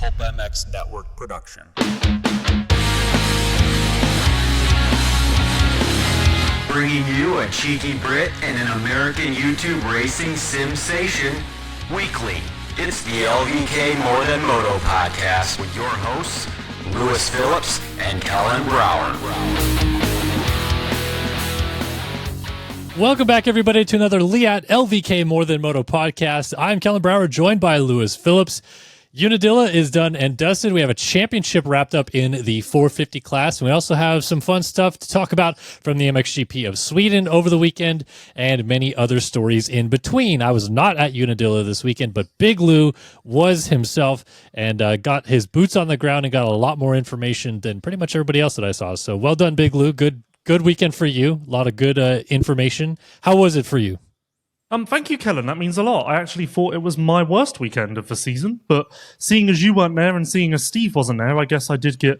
Pulp MX Network production. Bringing you a cheeky Brit and an American YouTube racing sensation weekly. It's the LVK More Than Moto podcast with your hosts, Phillips and Kellen Brauer. Welcome back, everybody, to another Leatt LVK More Than Moto podcast. I'm Kellen Brauer, joined by Phillips. Unadilla is done and dusted. We have a championship wrapped up in the 450 class. And we also have some fun stuff to talk about from the MXGP of Sweden over the weekend and many other stories in between. I was not at Unadilla this weekend, but Big Lou was himself and got his boots on the ground and got a lot more information than pretty much everybody else that I saw. So well done, Big Lou. Good weekend for you. A lot of good information. How was it for you? Thank you, Kellen. That means a lot. I actually thought it was my worst weekend of the season, but seeing as you weren't there and seeing as Steve wasn't there, I guess I did get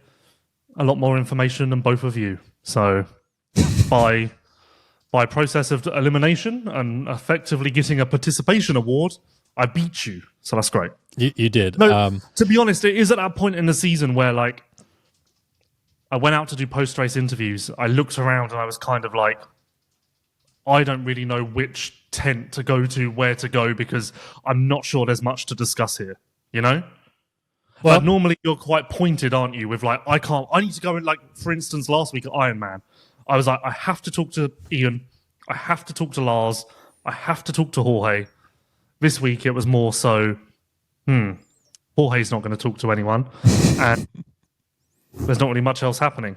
a lot more information than both of you. So by process of elimination and effectively getting a participation award, I beat you. So that's great. You did. No, to be honest, it is at that point in the season where, like, I went out to do post-race interviews. I looked around and I was kind of like, I don't really know which tent to go to, where to go, because I'm not sure there's much to discuss here, you know? Well, like, normally you're quite pointed, aren't you, with like, I need to go in, like, for instance, last week at Ironman, I was like, I have to talk to Ian, I have to talk to Lars, I have to talk to Jorge. This week it was more so, Jorge's not going to talk to anyone, and there's not really much else happening.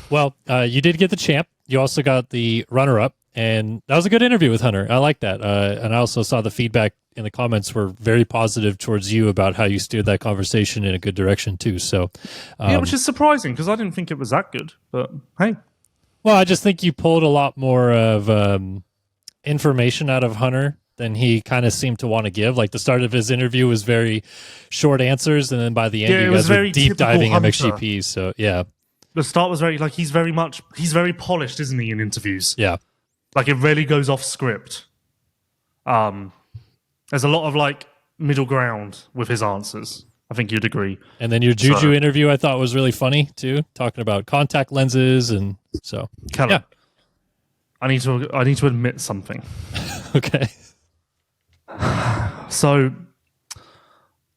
Well, you did get the champ. You also got the runner-up. And that was a good interview with Hunter. I like that. And I also saw the feedback in the comments were very positive towards you about how you steered that conversation in a good direction too. So, yeah, which is surprising because I didn't think it was that good. But hey, well, I just think you pulled a lot more of information out of Hunter than he kind of seemed to want to give. Like the start of his interview was very short answers, and then by the end, you guys were deep diving MXGP. So yeah, the start was very he's very polished, isn't he, in interviews? Yeah. Like, it rarely goes off script. There's a lot of, like, middle ground with his answers. I think you'd agree. And then your Juju interview I thought was really funny, too, talking about contact lenses and so. Kellen, yeah. I need to admit something. Okay. So,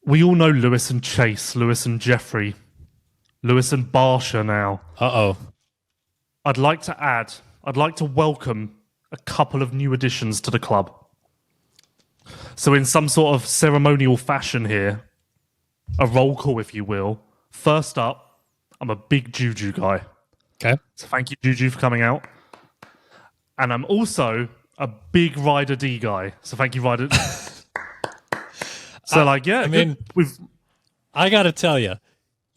we all know Lewis and Chase, Lewis and Jeffrey, Lewis and Barsha now. Uh-oh. I'd like to welcome a couple of new additions to the club. So in some sort of ceremonial fashion here, a roll call, if you will. First up, I'm a big Juju guy. Okay. So thank you, Juju, for coming out. And I'm also a big Ryder D guy. So thank you, Ryder. So I got to tell you,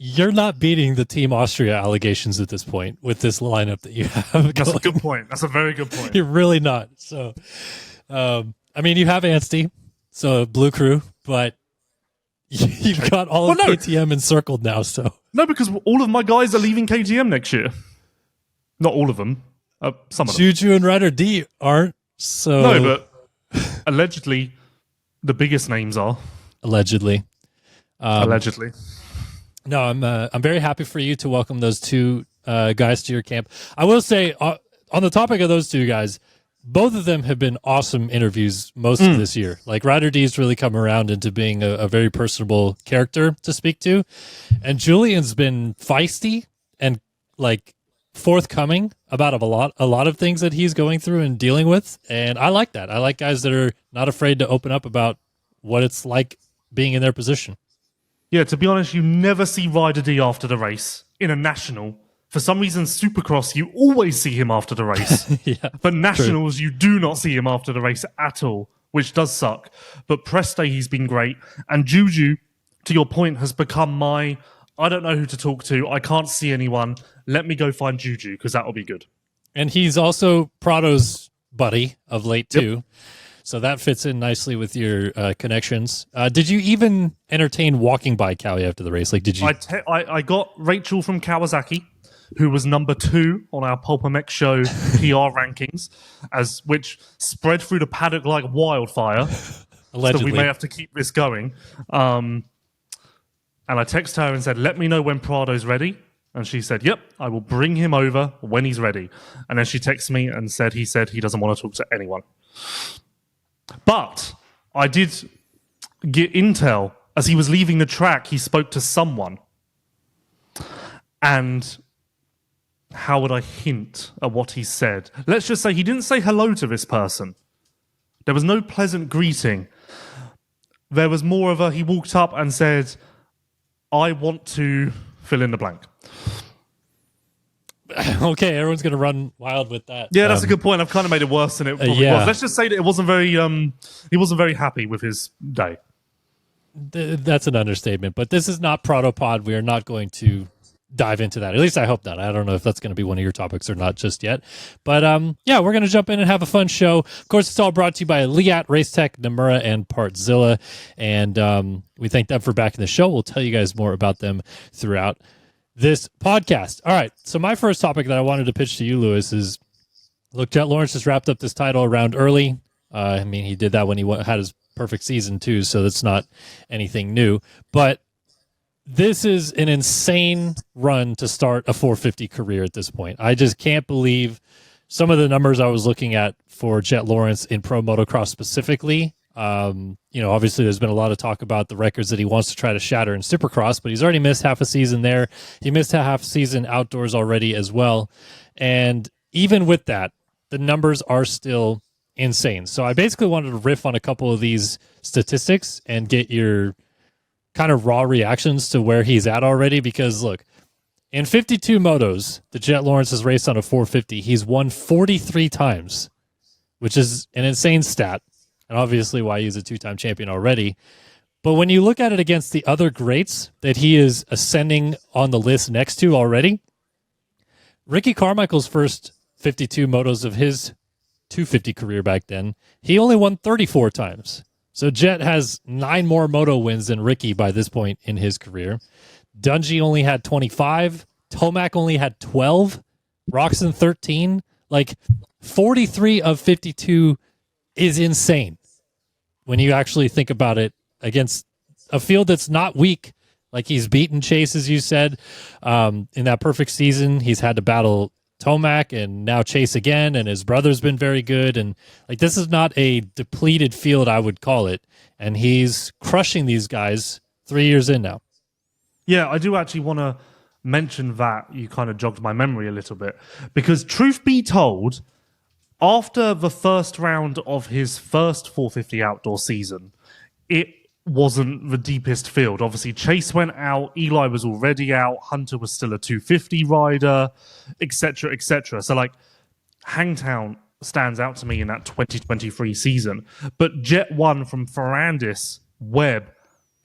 you're not beating the Team Austria allegations at this point with this lineup that you have. That's a good point. That's a very good point. You're really not. So, you have Ansty, so Blue Crew, but you've got all of KTM encircled now. So no, because all of my guys are leaving KTM next year. Not all of them. Some of them. Juju and Ryder D aren't. So no, but allegedly, the biggest names are allegedly. Allegedly. No, I'm very happy for you to welcome those two guys to your camp. I will say, on the topic of those two guys, both of them have been awesome interviews most of this year. Like, Ryder D's really come around into being a very personable character to speak to, and Julian's been feisty and like forthcoming about a lot of things that he's going through and dealing with, and I like that. I like guys that are not afraid to open up about what it's like being in their position. Yeah, to be honest, you never see Ryder D after the race in a national. For some reason, Supercross, you always see him after the race. Yeah, but nationals, you do not see him after the race at all, which does suck. But press day, he's been great. And Juju, to your point, has become I don't know who to talk to. I can't see anyone. Let me go find Juju, because that will be good. And he's also Prado's buddy of late, too. Yep. So that fits in nicely with your connections. Did you even entertain walking by Cowie after the race? Like, did you? I got Rachel from Kawasaki, who was number 2 on our Pulp MX show PR rankings, which spread through the paddock like wildfire. Allegedly. So we may have to keep this going. And I texted her and said, let me know when Prado's ready. And she said, yep, I will bring him over when he's ready. And then she texted me and said he doesn't want to talk to anyone. But I did get intel. As he was leaving the track, he spoke to someone. And how would I hint at what he said? Let's just say he didn't say hello to this person. There was no pleasant greeting. There was more of a, he walked up and said, I want to fill in the blank. Okay, everyone's going to run wild with that. Yeah, that's a good point. I've kind of made it worse than it probably was. Let's just say that it wasn't very, he wasn't very happy with his day. That's an understatement, but this is not Protopod. We are not going to dive into that. At least I hope not. I don't know if that's going to be one of your topics or not just yet. But yeah, we're going to jump in and have a fun show. Of course, it's all brought to you by Leatt, Racetech, Namura, and Partzilla. And we thank them for backing the show. We'll tell you guys more about them throughout this podcast. All right, so my first topic that I wanted to pitch to you, Lewis, is, look, Jett Lawrence just wrapped up this title round early. I mean, he did that when he had his perfect season too, so that's not anything new. But this is an insane run to start a 450 career at this point. I just can't believe some of the numbers I was looking at for Jett Lawrence in Pro Motocross specifically. Obviously there's been a lot of talk about the records that he wants to try to shatter in Supercross, but he's already missed half a season there. He missed a half season outdoors already as well. And even with that, the numbers are still insane. So I basically wanted to riff on a couple of these statistics and get your kind of raw reactions to where he's at already. Because look, in 52 motos that Jett Lawrence has raced on a 450, he's won 43 times, which is an insane stat. And obviously why he's a two-time champion already. But when you look at it against the other greats that he is ascending on the list next to already, Ricky Carmichael's first 52 motos of his 250 career back then, he only won 34 times. So Jett has 9 more moto wins than Ricky by this point in his career. Dungey only had 25. Tomac only had 12. Roxon 13. Like 43 of 52 is insane when you actually think about it against a field that's not weak. Like, he's beaten Chase, as you said. In that perfect season, he's had to battle Tomac and now Chase again, and his brother's been very good. And like, this is not a depleted field, I would call it. And he's crushing these guys 3 years in now. Yeah, I do actually want to mention that. You kind of jogged my memory a little bit, because truth be told, after the first round of his first 450 outdoor season, it wasn't the deepest field. Obviously, Chase went out, Eli was already out, Hunter was still a 250 rider, etc., etc. So, like, Hangtown stands out to me in that 2023 season. But Jett won from Ferrandis, Webb,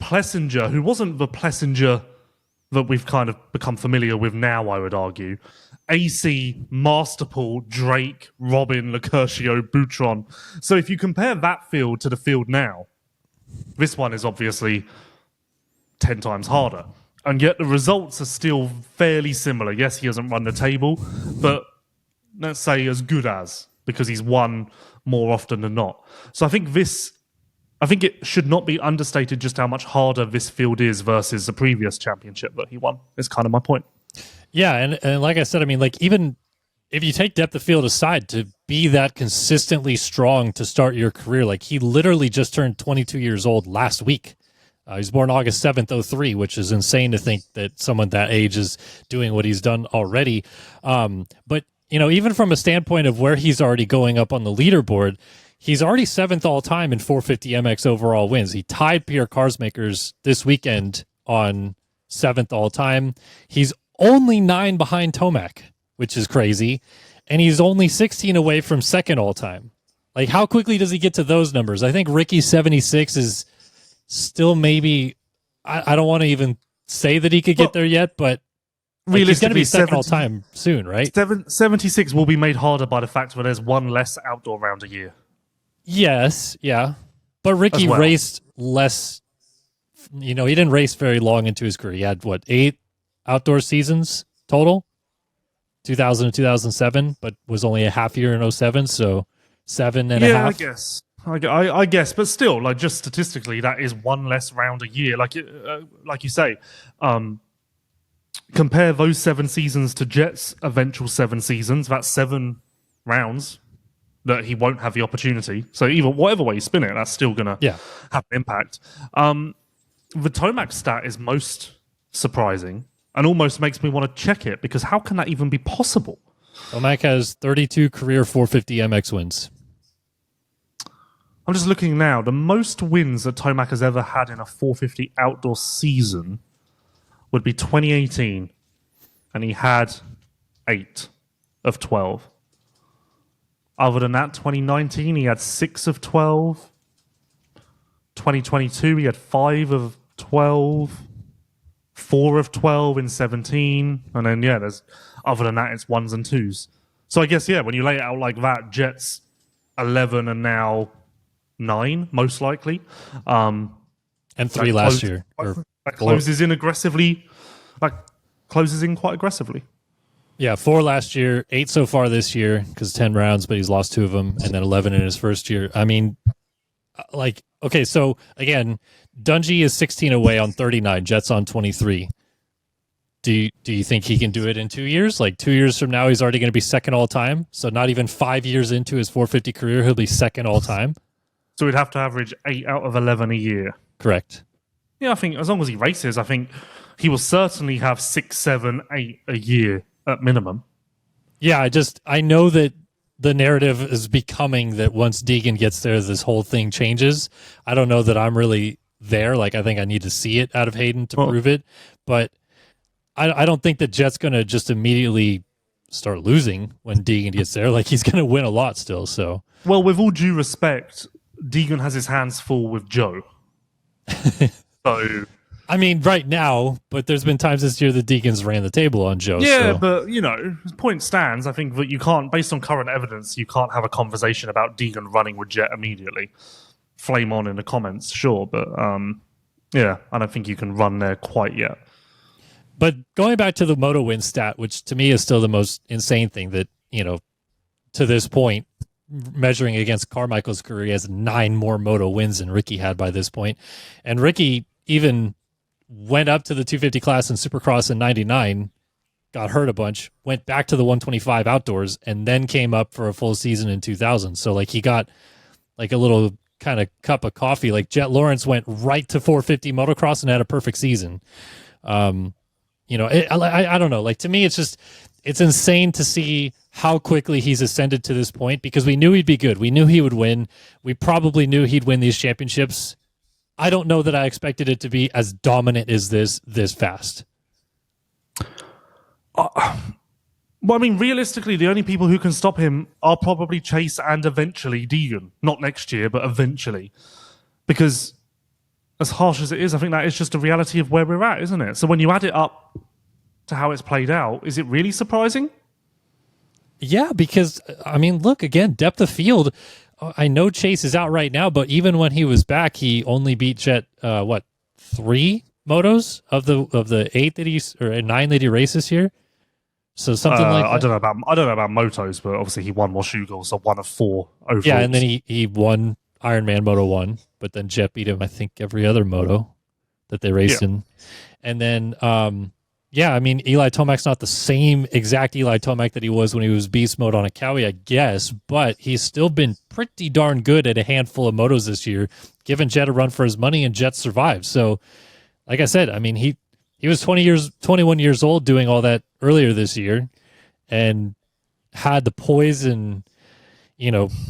Plessinger, who wasn't the Plessinger that we've kind of become familiar with now, I would argue. AC, Masterpool, Drake, Robin, Lecurcio, Boutron. So if you compare that field to the field now, this one is obviously 10 times harder. And yet the results are still fairly similar. Yes, he hasn't run the table, but let's say as good as, because he's won more often than not. So I think it should not be understated just how much harder this field is versus the previous championship that he won. It's kind of my point. Yeah, and like I said, I mean, like, even if you take depth of field aside, to be that consistently strong to start your career, like, he literally just turned 22 years old last week. He was born August 7th, 03, which is insane to think that someone that age is doing what he's done already. But, even from a standpoint of where he's already going up on the leaderboard, he's already 7th all-time in 450 MX overall wins. He tied Pierre Carsmakers this weekend on 7th all-time. He's only 9 behind Tomac, which is crazy. And he's only 16 away from 2nd all-time. Like, how quickly does he get to those numbers? I think Ricky's 76 is still maybe... I don't want to even say that he could get there yet, but like, he's going to be 2nd all-time soon, right? 76 will be made harder by the fact that there's one less outdoor round a year. Yes, yeah. But Ricky raced less... he didn't race very long into his career. He had, 8 outdoor seasons total? 2000 and 2007, but was only a half year in 07, so 7 and a half. Yeah, I guess, but still, like just statistically, that is one less round a year. Like you say, compare those 7 seasons to Jett's eventual 7 seasons. That's 7 rounds that he won't have the opportunity. So either whatever way you spin it, that's still gonna have an impact. The Tomac stat is most surprising and almost makes me want to check it, because how can that even be possible? Tomac has 32 career 450 MX wins. I'm just looking now. The most wins that Tomac has ever had in a 450 outdoor season would be 2018, and he had 8 of 12. Other than that, 2019, he had 6 of 12. 2022, he had 5 of 12. 4 of 12 in 17. And then, there's other than that, it's 1s and 2s. So I guess, when you lay it out like that, Jett's 11 and now 9, most likely. And 3 last year. That closes in aggressively. Closes in quite aggressively. Yeah, 4 last year, 8 so far this year, because 10 rounds, but he's lost 2 of them, and then 11 in his first year. I mean, okay, so again, Dungey is 16 away on 39, Jett's on 23. Do you think he can do it in 2 years? Like 2 years from now, he's already going to be second all time. So not even 5 years into his 450 career, he'll be second all time. So he'd have to average 8 out of 11 a year. Correct. Yeah, I think as long as he races, I think he will certainly have 6, 7, 8 a year at minimum. Yeah, I know that the narrative is becoming that once Deegan gets there, this whole thing changes. I don't know that I'm really there. Like, I think I need to see it out of Hayden to prove it. But I don't think that Jett's going to just immediately start losing when Deegan gets there. Like, he's going to win a lot still. So, well, with all due respect, Deegan has his hands full with Joe. So, I mean, right now, but there's been times this year that Deegan's ran the table on Joe. Yeah, so. but, his point stands. I think that you can't, based on current evidence, you can't have a conversation about Deegan running with Jett immediately. Flame on in the comments, sure, but, I don't think you can run there quite yet. But going back to the moto win stat, which to me is still the most insane thing that, to this point, measuring against Carmichael's career, he has 9 more moto wins than Ricky had by this point. And Ricky even went up to the 250 class in Supercross in 99, got hurt a bunch, went back to the 125 outdoors, and then came up for a full season in 2000. So, he got, a little kind of cup of coffee. Like, Jett Lawrence went right to 450 motocross and had a perfect season. I don't know. To me, it's insane to see how quickly he's ascended to this point, because we knew he'd be good. We knew he would win. We probably knew he'd win these championships. I don't know that I expected it to be as dominant as this fast. Well, I mean, realistically, the only people who can stop him are probably Chase and eventually Deegan. Not next year, but eventually. Because as harsh as it is, I think that is just a reality of where we're at, isn't it? So when you add it up to how it's played out, is it really surprising? Yeah, because, I mean, look, again, depth of field. I know Chase is out right now, but even when he was back, he only beat Jett, 3 motos of the 8 that he's, or 9 that he raced this year? So something like that. I don't know about motos, but obviously he won Washougal, so 1 of 4 overall. Yeah, and then he won Ironman Moto 1, but then Jett beat him, I think, every other moto that they raced in. And then, I mean, Eli Tomac's not the same exact Eli Tomac that he was when he was beast mode on a Cowie, I guess, but he's still been pretty darn good at a handful of motos this year, giving Jett a run for his money, and Jett survived. So, like I said, I mean, he was 21 years old doing all that earlier this year, and had the poise and,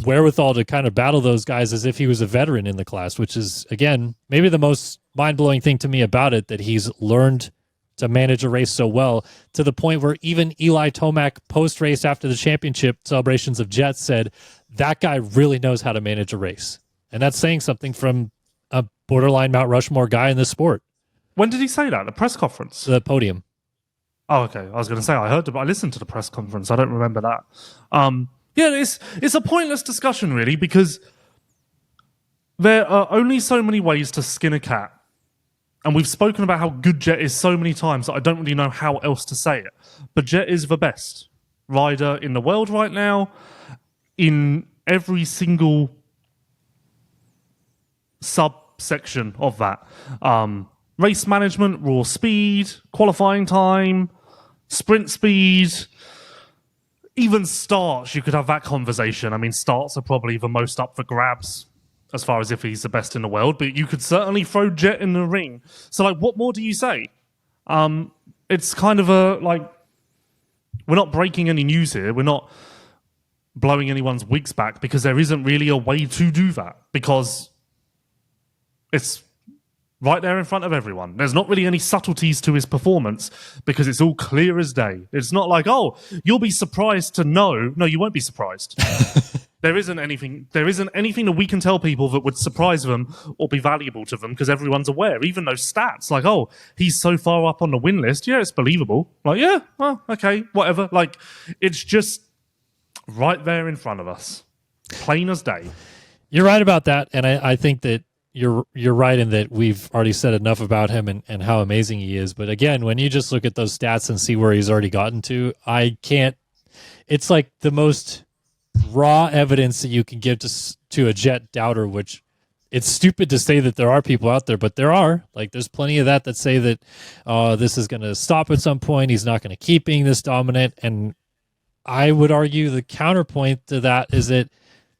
wherewithal to kind of battle those guys as if he was a veteran in the class, which is, again, maybe the most mind-blowing thing to me about it, that he's learned to manage a race so well, to the point where even Eli Tomac post-race after the championship celebrations of Jett said, that guy really knows how to manage a race. And that's saying something from a borderline Mount Rushmore guy in this sport. When did he say that? The press conference? The podium. Oh, okay. I was going to say, I listened to the press conference. I don't remember that. It's a pointless discussion, really, because there are only so many ways to skin a cat. And we've spoken about how good Jett is so many times that I don't really know how else to say it. But Jett is the best rider in the world right now, in every single subsection of that. Race management, raw speed, qualifying time, sprint speed, even starts. You could have that conversation. I mean, starts are probably the most up for grabs as far as if he's the best in the world, but you could certainly throw Jett in the ring. So, like, what more do you say? It's kind of we're not breaking any news here. We're not blowing anyone's wigs back because there isn't really a way to do that because it's right there in front of everyone. There's not really any subtleties to his performance because it's all clear as day. It's not like, oh, you'll be surprised to know. No, you won't be surprised. There isn't anything that we can tell people that would surprise them or be valuable to them because everyone's aware. Even those stats, like, oh, he's so far up on the win list. Yeah, it's believable. Like, yeah, well, okay, whatever. Like, it's just right there in front of us. Plain as day. You're right about that, and I think that you're right in that we've already said enough about him and how amazing he is. But again, when you just look at those stats and see where he's already gotten to, I can't. It's like the most raw evidence that you can give to a Jett doubter, which it's stupid to say that there are people out there, but there are. Like, there's plenty of that say that this is going to stop at some point. He's not going to keep being this dominant. And I would argue the counterpoint to that is that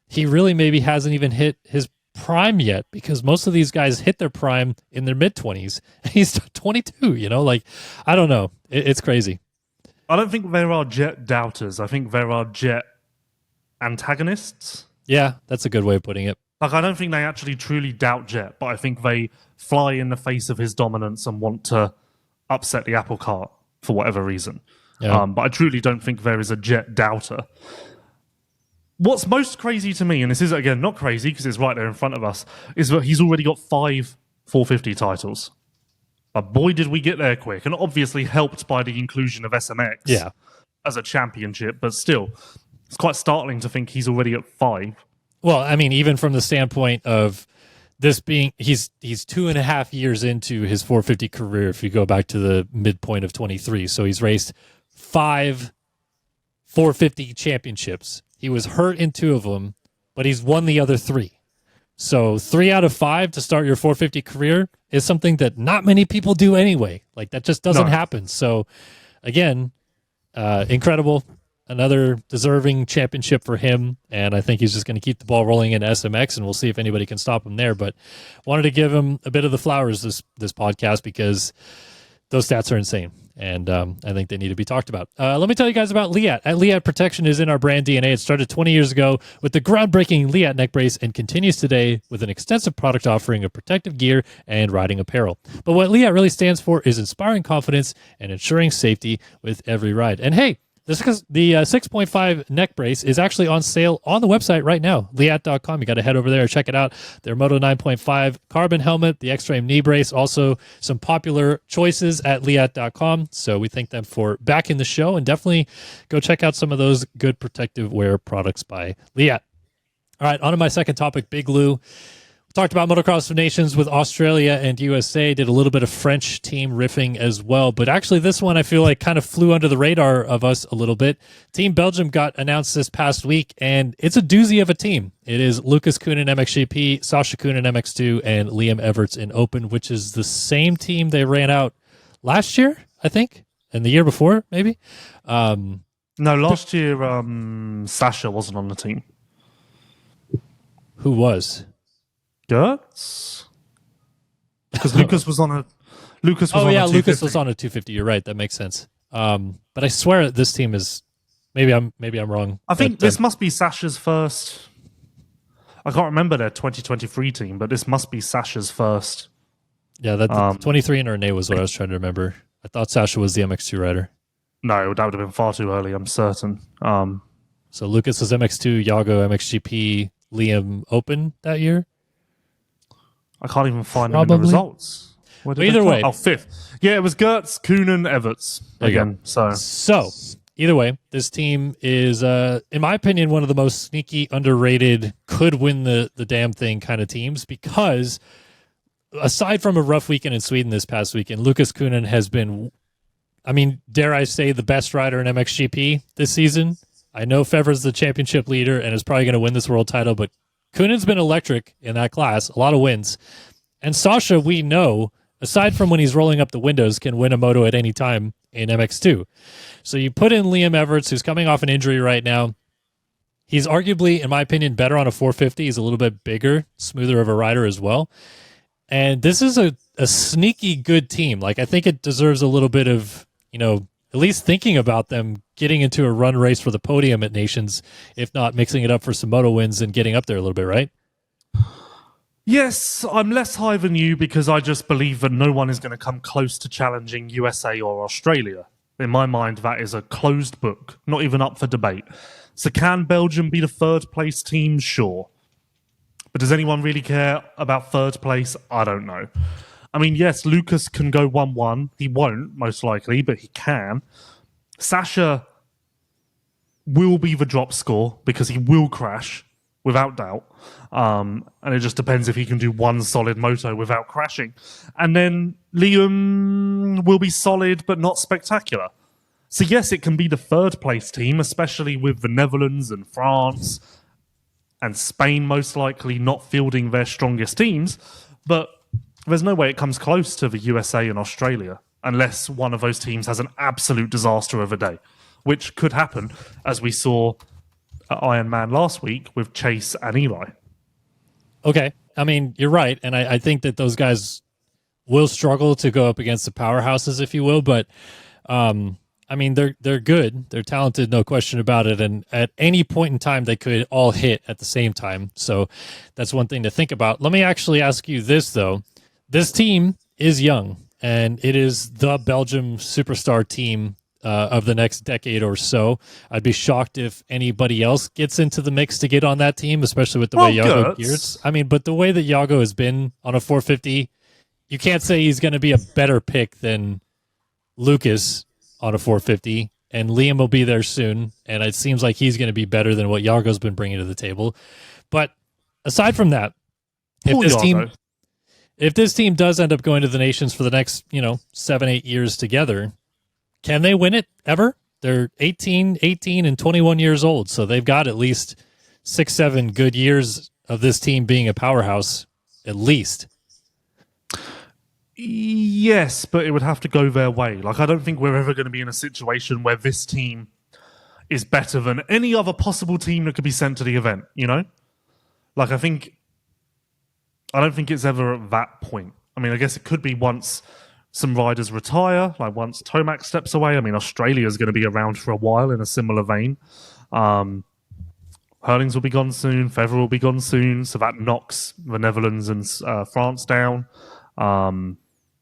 he really maybe hasn't even hit his prime yet, because most of these guys hit their prime in their mid-20s. He's 22, like, I don't know. It's crazy. I don't think there are Jett doubters. I think there are Jett antagonists. Yeah, that's a good way of putting it. Like, I don't think they actually truly doubt Jett, but I think they fly in the face of his dominance and want to upset the apple cart for whatever reason. Yeah. But I truly don't think there is a Jett doubter. What's most crazy to me, and this is, again, not crazy because it's right there in front of us, is that he's already got 5 450 titles. But boy, did we get there quick. And obviously helped by the inclusion of SMX as a championship. But still, it's quite startling to think he's already at 5. Well, I mean, even from the standpoint of this being, he's 2.5 years into his 450 career, if you go back to the midpoint of 23. So he's raced 5 450 championships. He was hurt in 2 of them, but he's won the other 3. So 3 out of 5 to start your 450 career is something that not many people do anyway. Like, that just doesn't happen. So again, incredible. Another deserving championship for him. And I think he's just going to keep the ball rolling in SMX, and we'll see if anybody can stop him there. But wanted to give him a bit of the flowers this podcast because those stats are insane. And I think they need to be talked about. Let me tell you guys about Leatt. Leatt protection is in our brand DNA. It started 20 years ago with the groundbreaking Leatt neck brace and continues today with an extensive product offering of protective gear and riding apparel. But what Leatt really stands for is inspiring confidence and ensuring safety with every ride. And hey, the 6.5 neck brace is actually on sale on the website right now, Leatt.com. You got to head over there and check it out. Their Moto 9.5 carbon helmet, the X-Frame knee brace, also some popular choices at Leatt.com. So we thank them for backing the show, and definitely go check out some of those good protective wear products by Leatt. All right, on to my second topic, Big Lou. Talked about Motocross of Nations with Australia and USA, did a little bit of French team riffing as well. But actually this one I feel like kind of flew under the radar of us a little bit. Team Belgium got announced this past week, and it's a doozy of a team. It is Lucas Koen in MXGP, Sasha Koen in MX2, and Liam Everts in Open, which is the same team they ran out last year, I think, and the year before, maybe. No, last year Sasha wasn't on the team. Who was? Gertz? Because Lucas was on a Lucas was on a 250. You're right. That makes sense. But I swear this team is maybe I'm wrong. I think this must be Sasha's first. I can't remember their 2023 team, but this must be Sasha's first. Yeah, that 23 in Renee was what I was trying to remember. I thought Sasha was the MX2 rider. No, that would have been far too early, I'm certain. So Lucas was MX2, Yago MXGP, Liam Open that year? I can't even find them in the results. Either way. Oh, 5th. Yeah, it was Gertz, Koonen, Everts again. So either way, this team is, in my opinion, one of the most sneaky, underrated, could win the damn thing kind of teams, because aside from a rough weekend in Sweden this past weekend, Lucas Koonen has been, I mean, dare I say, the best rider in MXGP this season. I know Fevre's the championship leader and is probably going to win this world title, but Kunin's been electric in that class, a lot of wins. And Sasha, we know, aside from when he's rolling up the windows, can win a moto at any time in MX2. So you put in Liam Everts, who's coming off an injury right now. He's arguably, in my opinion, better on a 450. He's a little bit bigger, smoother of a rider as well. And this is a sneaky good team. Like, I think it deserves a little bit of, at least thinking about them getting into a run race for the podium at Nations, if not mixing it up for some moto wins and getting up there a little bit, right? Yes, I'm less high than you because I just believe that no one is going to come close to challenging USA or Australia. In my mind, that is a closed book, not even up for debate. So can Belgium be the third place team? Sure. But does anyone really care about third place? I don't know. I mean, yes, Lucas can go 1-1. He won't, most likely, but he can. Sasha will be the drop score because he will crash, without doubt. And it just depends if he can do one solid moto without crashing. And then Liam will be solid, but not spectacular. So yes, it can be the third place team, especially with the Netherlands and France and Spain most likely not fielding their strongest teams. But there's no way it comes close to the USA and Australia unless one of those teams has an absolute disaster of a day, which could happen, as we saw at Ironman last week with Chase and Eli. Okay. I mean, you're right. And I think that those guys will struggle to go up against the powerhouses, if you will. But, I mean, they're good. They're talented, no question about it. And at any point in time, they could all hit at the same time. So that's one thing to think about. Let me actually ask you this, though. This team is young, and it is the Belgium superstar team of the next decade or so. I'd be shocked if anybody else gets into the mix to get on that team, especially with the way Jago gears. I mean, but the way that Jago has been on a 450, you can't say he's going to be a better pick than Lucas on a 450, and Liam will be there soon, and it seems like he's going to be better than what Jago's been bringing to the table. But aside from that, if this team does end up going to the Nations for the next, 7-8 years together, can they win it ever? They're 18, and 21 years old, so they've got at least 6-7 good years of this team being a powerhouse, at least. Yes, but it would have to go their way. Like, I don't think we're ever going to be in a situation where this team is better than any other possible team that could be sent to the event, Like, I don't think it's ever at that point. I mean, I guess it could be once some riders retire, like once Tomac steps away. I mean, Australia is going to be around for a while in a similar vein. Hurlings will be gone soon. Feather will be gone soon. So that knocks the Netherlands and France down.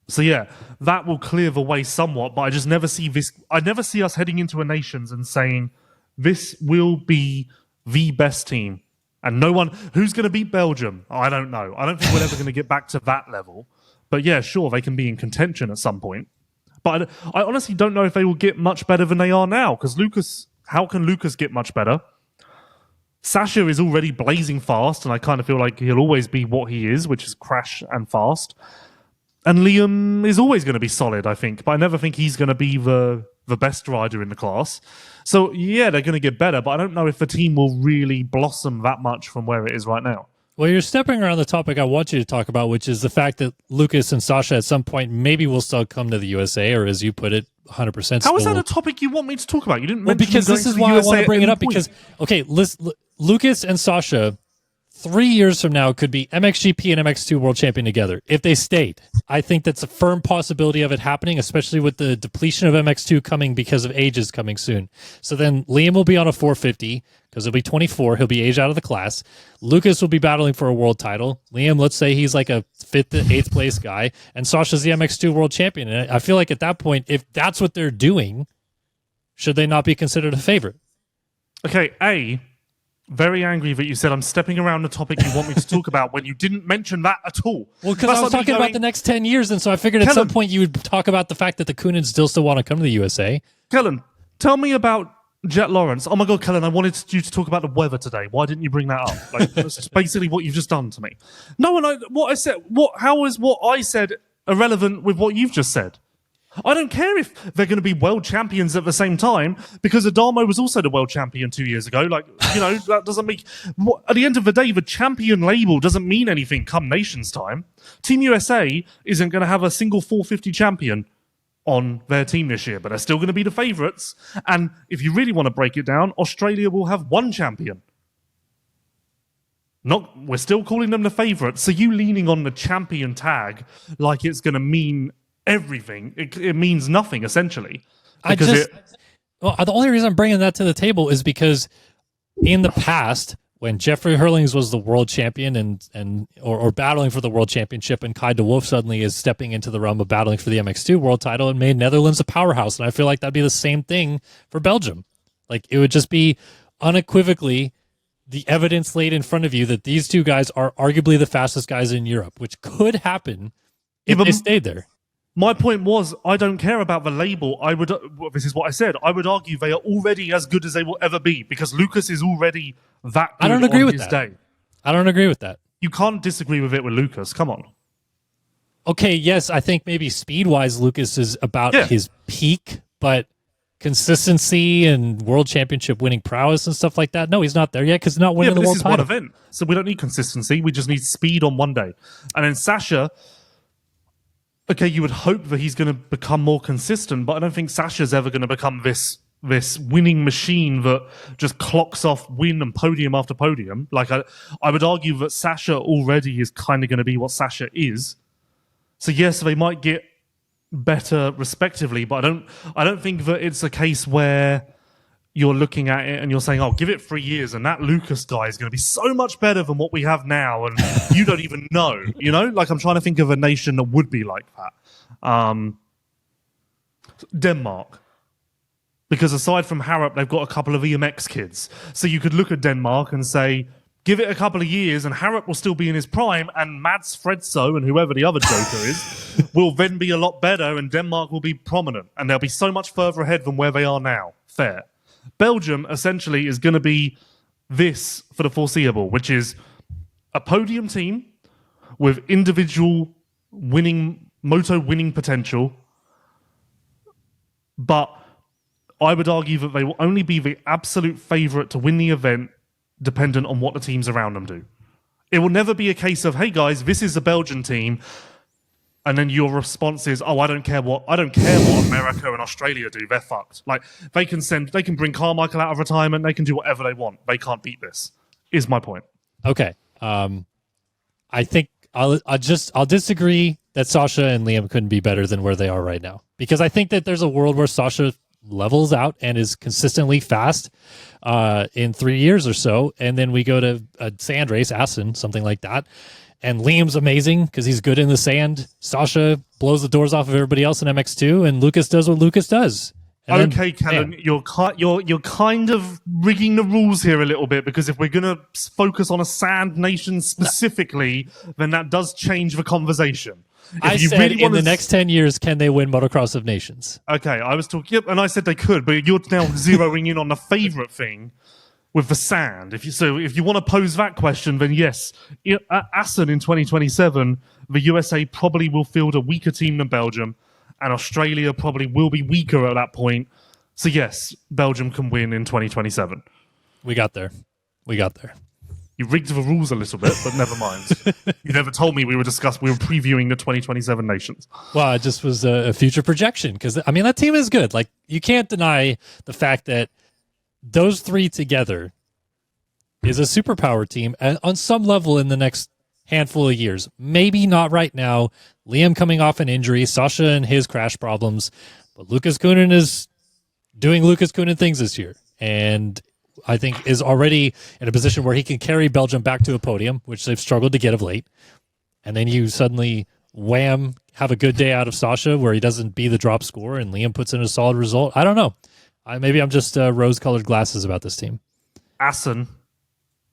So yeah, that will clear the way somewhat, but I just never see this. I never see us heading into a Nations and saying this will be the best team. And no one who's going to beat Belgium. I don't know. I don't think we're ever going to get back to that level. But yeah, sure, they can be in contention at some point. But I honestly don't know if they will get much better than they are now. Because Lucas, how can Lucas get much better? Sasha is already blazing fast, and I kind of feel like he'll always be what he is, which is crash and fast. And Liam is always going to be solid, I think. But I never think he's going to be the best rider in the class. So, yeah, they're going to get better. But I don't know if the team will really blossom that much from where it is right now. Well, you're stepping around the topic I want you to talk about, which is the fact that Lucas and Sasha at some point maybe will still come to the USA, or as you put it, 100%. How is that a topic you want me to talk about? You didn't mention because this is why I want to bring it up. Because, okay, Lucas and Sasha 3 years from now could be MXGP and MX2 world champion together if they stayed. I think that's a firm possibility of it happening, especially with the depletion of MX2 coming because of ages coming soon. So then Liam will be on a 450 because he'll be 24. He'll be aged out of the class. Lucas will be battling for a world title. Liam, let's say he's like a 5th to 8th place guy, and Sasha's the MX2 world champion. And I feel like at that point, if that's what they're doing, should they not be considered a favorite? Okay, very angry that you said I'm stepping around the topic you want me to talk about when you didn't mention that at all. Well, because I was talking about the next 10 years, and so I figured at some point you would talk about the fact that the Kunins still want to come to the USA. Kellen, tell me about Jett Lawrence. Oh my God, Kellen, I wanted you to talk about the weather today. Why didn't you bring that up? Like, that's basically what you've just done to me. No, and how is what I said irrelevant with what you've just said? I don't care if they're going to be world champions at the same time, because Adamo was also the world champion 2 years ago. Like, that doesn't make... At the end of the day, the champion label doesn't mean anything come Nations time. Team USA isn't going to have a single 450 champion on their team this year, but they're still going to be the favourites. And if you really want to break it down, Australia will have one champion. We're still calling them the favourites. So you leaning on the champion tag like it's going to mean everything, it means nothing, essentially. The only reason I'm bringing that to the table is because in the past, when Jeffrey Hurlings was the world champion or battling for the world championship, and Kai de Wolf suddenly is stepping into the realm of battling for the MX2 world title, and made Netherlands a powerhouse. And I feel like that'd be the same thing for Belgium. Like, it would just be unequivocally the evidence laid in front of you that these two guys are arguably the fastest guys in Europe, which could happen if they stayed there. My point was, I don't care about the label. This is what I said. I would argue they are already as good as they will ever be, because Lucas is already that good. I don't agree with that. Day. I don't agree with that. You can't disagree with it with Lucas. Come on. Okay, yes, I think maybe speed-wise, Lucas is about his peak, but consistency and world championship winning prowess and stuff like that, no, he's not there yet because he's not winning the world title. This is one event, so we don't need consistency. We just need speed on one day. And then Sasha... Okay, you would hope that he's going to become more consistent, but I don't think Sasha's ever going to become this winning machine that just clocks off win and podium after podium. Like, I would argue that Sasha already is kind of going to be what Sasha is. So yes, they might get better respectively, but I don't think that it's a case where you're looking at it and you're saying, oh, give it 3 years and that Lucas guy is going to be so much better than what we have now, and you don't even know, Like, I'm trying to think of a nation that would be like that. Denmark. Because aside from Harrop, they've got a couple of EMX kids. So you could look at Denmark and say, give it a couple of years and Harrop will still be in his prime, and Mads Fredso and whoever the other joker is will then be a lot better, and Denmark will be prominent, and they'll be so much further ahead than where they are now. Fair. Belgium essentially is going to be this for the foreseeable, which is a podium team with individual moto winning potential, but I would argue that they will only be the absolute favourite to win the event dependent on what the teams around them do. It will never be a case of, hey guys, this is a Belgian team, and then your response is, oh, I don't care what America and Australia do. They're fucked. Like, they can bring Carmichael out of retirement. They can do whatever they want. They can't beat this. Is my point. Okay. I think I'll disagree that Sasha and Liam couldn't be better than where they are right now, because I think that there's a world where Sasha levels out and is consistently fast in 3 years or so, and then we go to a sand race, Assen, something like that. And Liam's amazing because he's good in the sand. Sasha blows the doors off of everybody else in MX2, and Lucas does what Lucas does. And okay, Kellen, you're kind of rigging the rules here a little bit, because if we're going to focus on a sand nation specifically, then that does change the conversation. I said in the next 10 years, can they win Motocross of Nations? Okay, I was talking, and I said they could, but you're now zeroing in on the favourite thing with the sand. If you want to pose that question, then yes, at Assen in 2027, the USA probably will field a weaker team than Belgium, and Australia probably will be weaker at that point. So yes, Belgium can win in 2027. We got there. You rigged the rules a little bit, but never mind. You never told me we were previewing the 2027 nations. Well, it just was a future projection, because, I mean, that team is good. Like, you can't deny the fact that those three together is a superpower team on some level in the next handful of years. Maybe not right now. Liam coming off an injury, Sasha and his crash problems, but Lucas Kunin is doing Lucas Kunin things this year, and I think is already in a position where he can carry Belgium back to a podium, which they've struggled to get of late. And then you suddenly, wham, have a good day out of Sasha where he doesn't be the drop scorer and Liam puts in a solid result. I don't know. Maybe I'm just rose-colored glasses about this team. Assen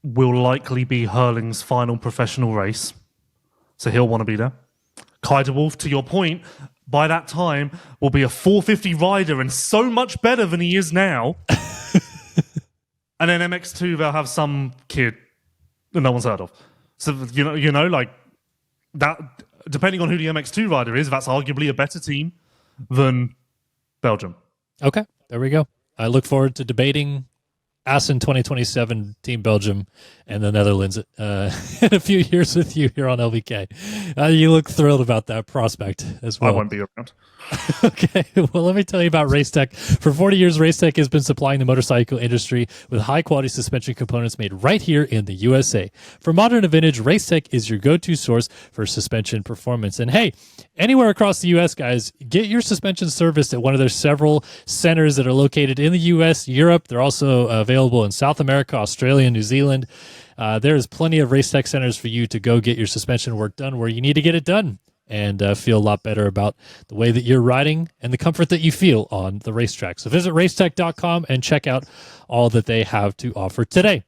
will likely be Hurling's final professional race, so he'll want to be there. Kai de Wolf, to your point, by that time will be a 450 rider and so much better than he is now. And then MX2, they'll have some kid that no one's heard of. So, like that, depending on who the MX2 rider is, that's arguably a better team than Belgium. Okay, there we go. I look forward to debating Assen 2027 Team Belgium and the Netherlands in a few years with you here on LVK. You look thrilled about that prospect as well. I won't be around. Okay, well, let me tell you about Racetech. For 40 years, Racetech has been supplying the motorcycle industry with high-quality suspension components made right here in the USA. For modern and vintage, Racetech is your go-to source for suspension performance. And hey, anywhere across the U.S., guys, get your suspension serviced at one of their several centers that are located in the U.S., Europe. They're also available in South America, Australia, New Zealand. There's plenty of Racetech centers for you to go get your suspension work done where you need to get it done and feel a lot better about the way that you're riding and the comfort that you feel on the racetrack. So visit racetech.com and check out all that they have to offer today.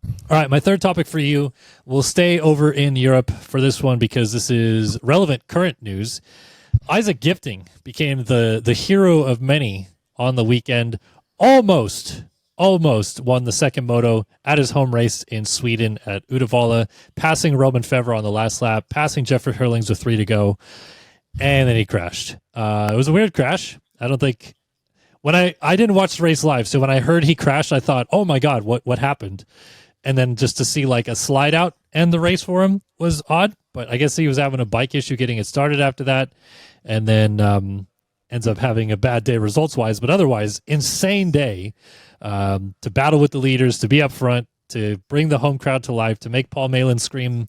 All right, my third topic for you. We'll stay over in Europe for this one because this is relevant current news. Isaac Gifting became the hero of many on the weekend. Almost won the second moto at his home race in Sweden at Uddevalla, passing Roman Fevre on the last lap, passing Jeffrey Hurlings with 3 to go, and then he crashed. It was a weird crash. I don't think when I didn't watch the race live, so when I heard he crashed, I thought, oh my God, what happened? And then just to see like a slide out end the race for him was odd, but I guess he was having a bike issue getting it started after that, and then ends up having a bad day results-wise, but otherwise, insane day to battle with the leaders, to be up front, to bring the home crowd to life, to make Paul Malin scream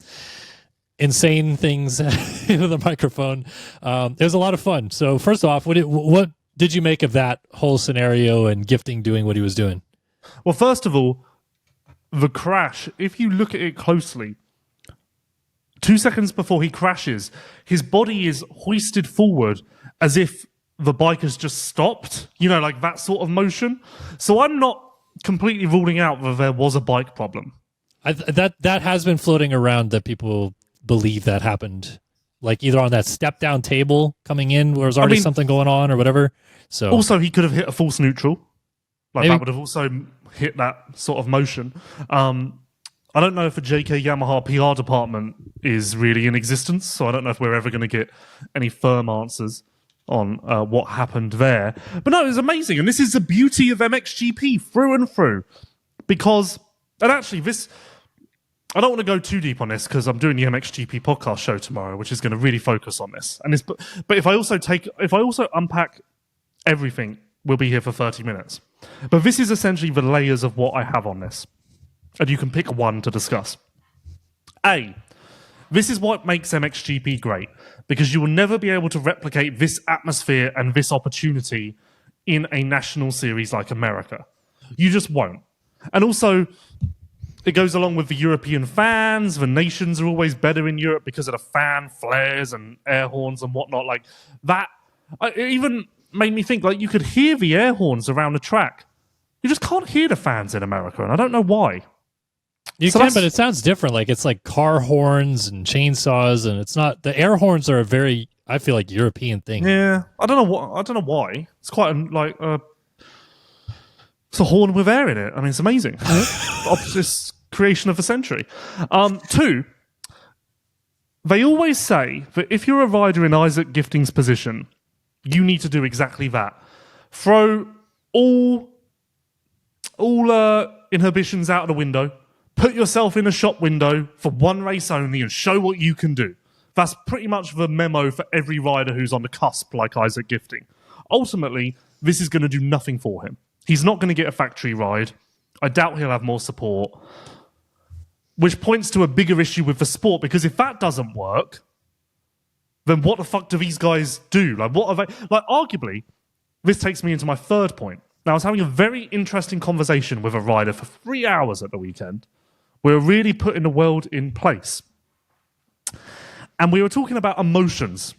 insane things into the microphone. It was a lot of fun. So first off, what did you make of that whole scenario and Gifting doing what he was doing? Well, first of all, the crash, if you look at it closely, 2 seconds before he crashes, his body is hoisted forward as if the bike has just stopped, like that sort of motion. So I'm not completely ruling out that there was a bike problem. That has been floating around that people believe that happened, like either on that step down table coming in where there's already something going on or whatever. So also he could have hit a false neutral, like maybe. that would have also hit that sort of motion. I don't know if the JK Yamaha PR department is really in existence, so I don't know if we're ever going to get any firm answers on what happened there. But no, it was amazing. And this is the beauty of MXGP through and through. Because, and actually this, I don't want to go too deep on this because I'm doing the MXGP podcast show tomorrow, which is going to really focus on this. And this, but if I also unpack everything, we'll be here for 30 minutes. But this is essentially the layers of what I have on this. And you can pick one to discuss. A, this is what makes MXGP great, because you will never be able to replicate this atmosphere and this opportunity in a national series like America. You just won't. And also, it goes along with the European fans. The nations are always better in Europe because of the fan flares and air horns and whatnot. Like that, it even made me think, like, you could hear the air horns around the track. You just can't hear the fans in America, and I don't know why. You can, but it sounds different. Like it's like car horns and chainsaws, and it's not. The air horns are a very, I feel like, European thing. Yeah, I don't know why. It's quite it's a horn with air in it. I mean, it's amazing. Opposite creation of the century. 2, they always say that if you're a rider in Isaac Gifting's position, you need to do exactly that. Throw all inhibitions out of the window. Put yourself in a shop window for one race only and show what you can do. That's pretty much the memo for every rider who's on the cusp like Isaac Gifting. Ultimately, this is going to do nothing for him. He's not going to get a factory ride. I doubt he'll have more support. Which points to a bigger issue with the sport, because if that doesn't work, then what the fuck do these guys do? Like, what are they? Like, arguably, this takes me into my third point. Now, I was having a very interesting conversation with a rider for 3 hours at the weekend. We were really putting the world in place. And we were talking about emotions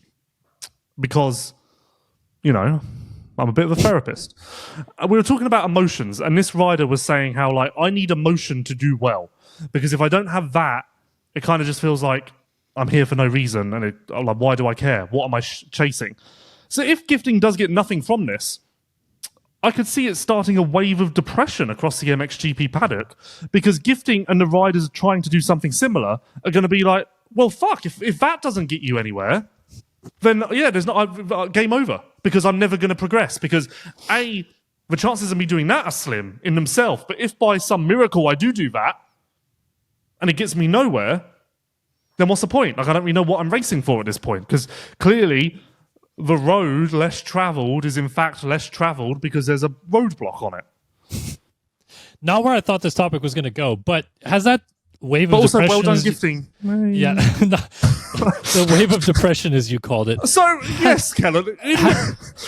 because, I'm a bit of a therapist. We were talking about emotions, and this rider was saying how, like, I need emotion to do well. Because if I don't have that, it kind of just feels like I'm here for no reason. And I'm like, why do I care? What am I chasing? So if Gifting does get nothing from this, I could see it starting a wave of depression across the MXGP paddock, because Gifting and the riders trying to do something similar are going to be like, well, fuck, if that doesn't get you anywhere, then, yeah, there's not game over. because I'm never going to progress. Because the chances of me doing that are slim in themselves. But if by some miracle I do that, and it gets me nowhere, then what's the point? Like, I don't really know what I'm racing for at this point, because clearly the road less travelled is in fact less travelled because there's a roadblock on it. Not where I thought this topic was going to go, but has that wave But of also, depression... well done gifting. Yeah. The wave of depression, as you called it. So, yes, Kellen,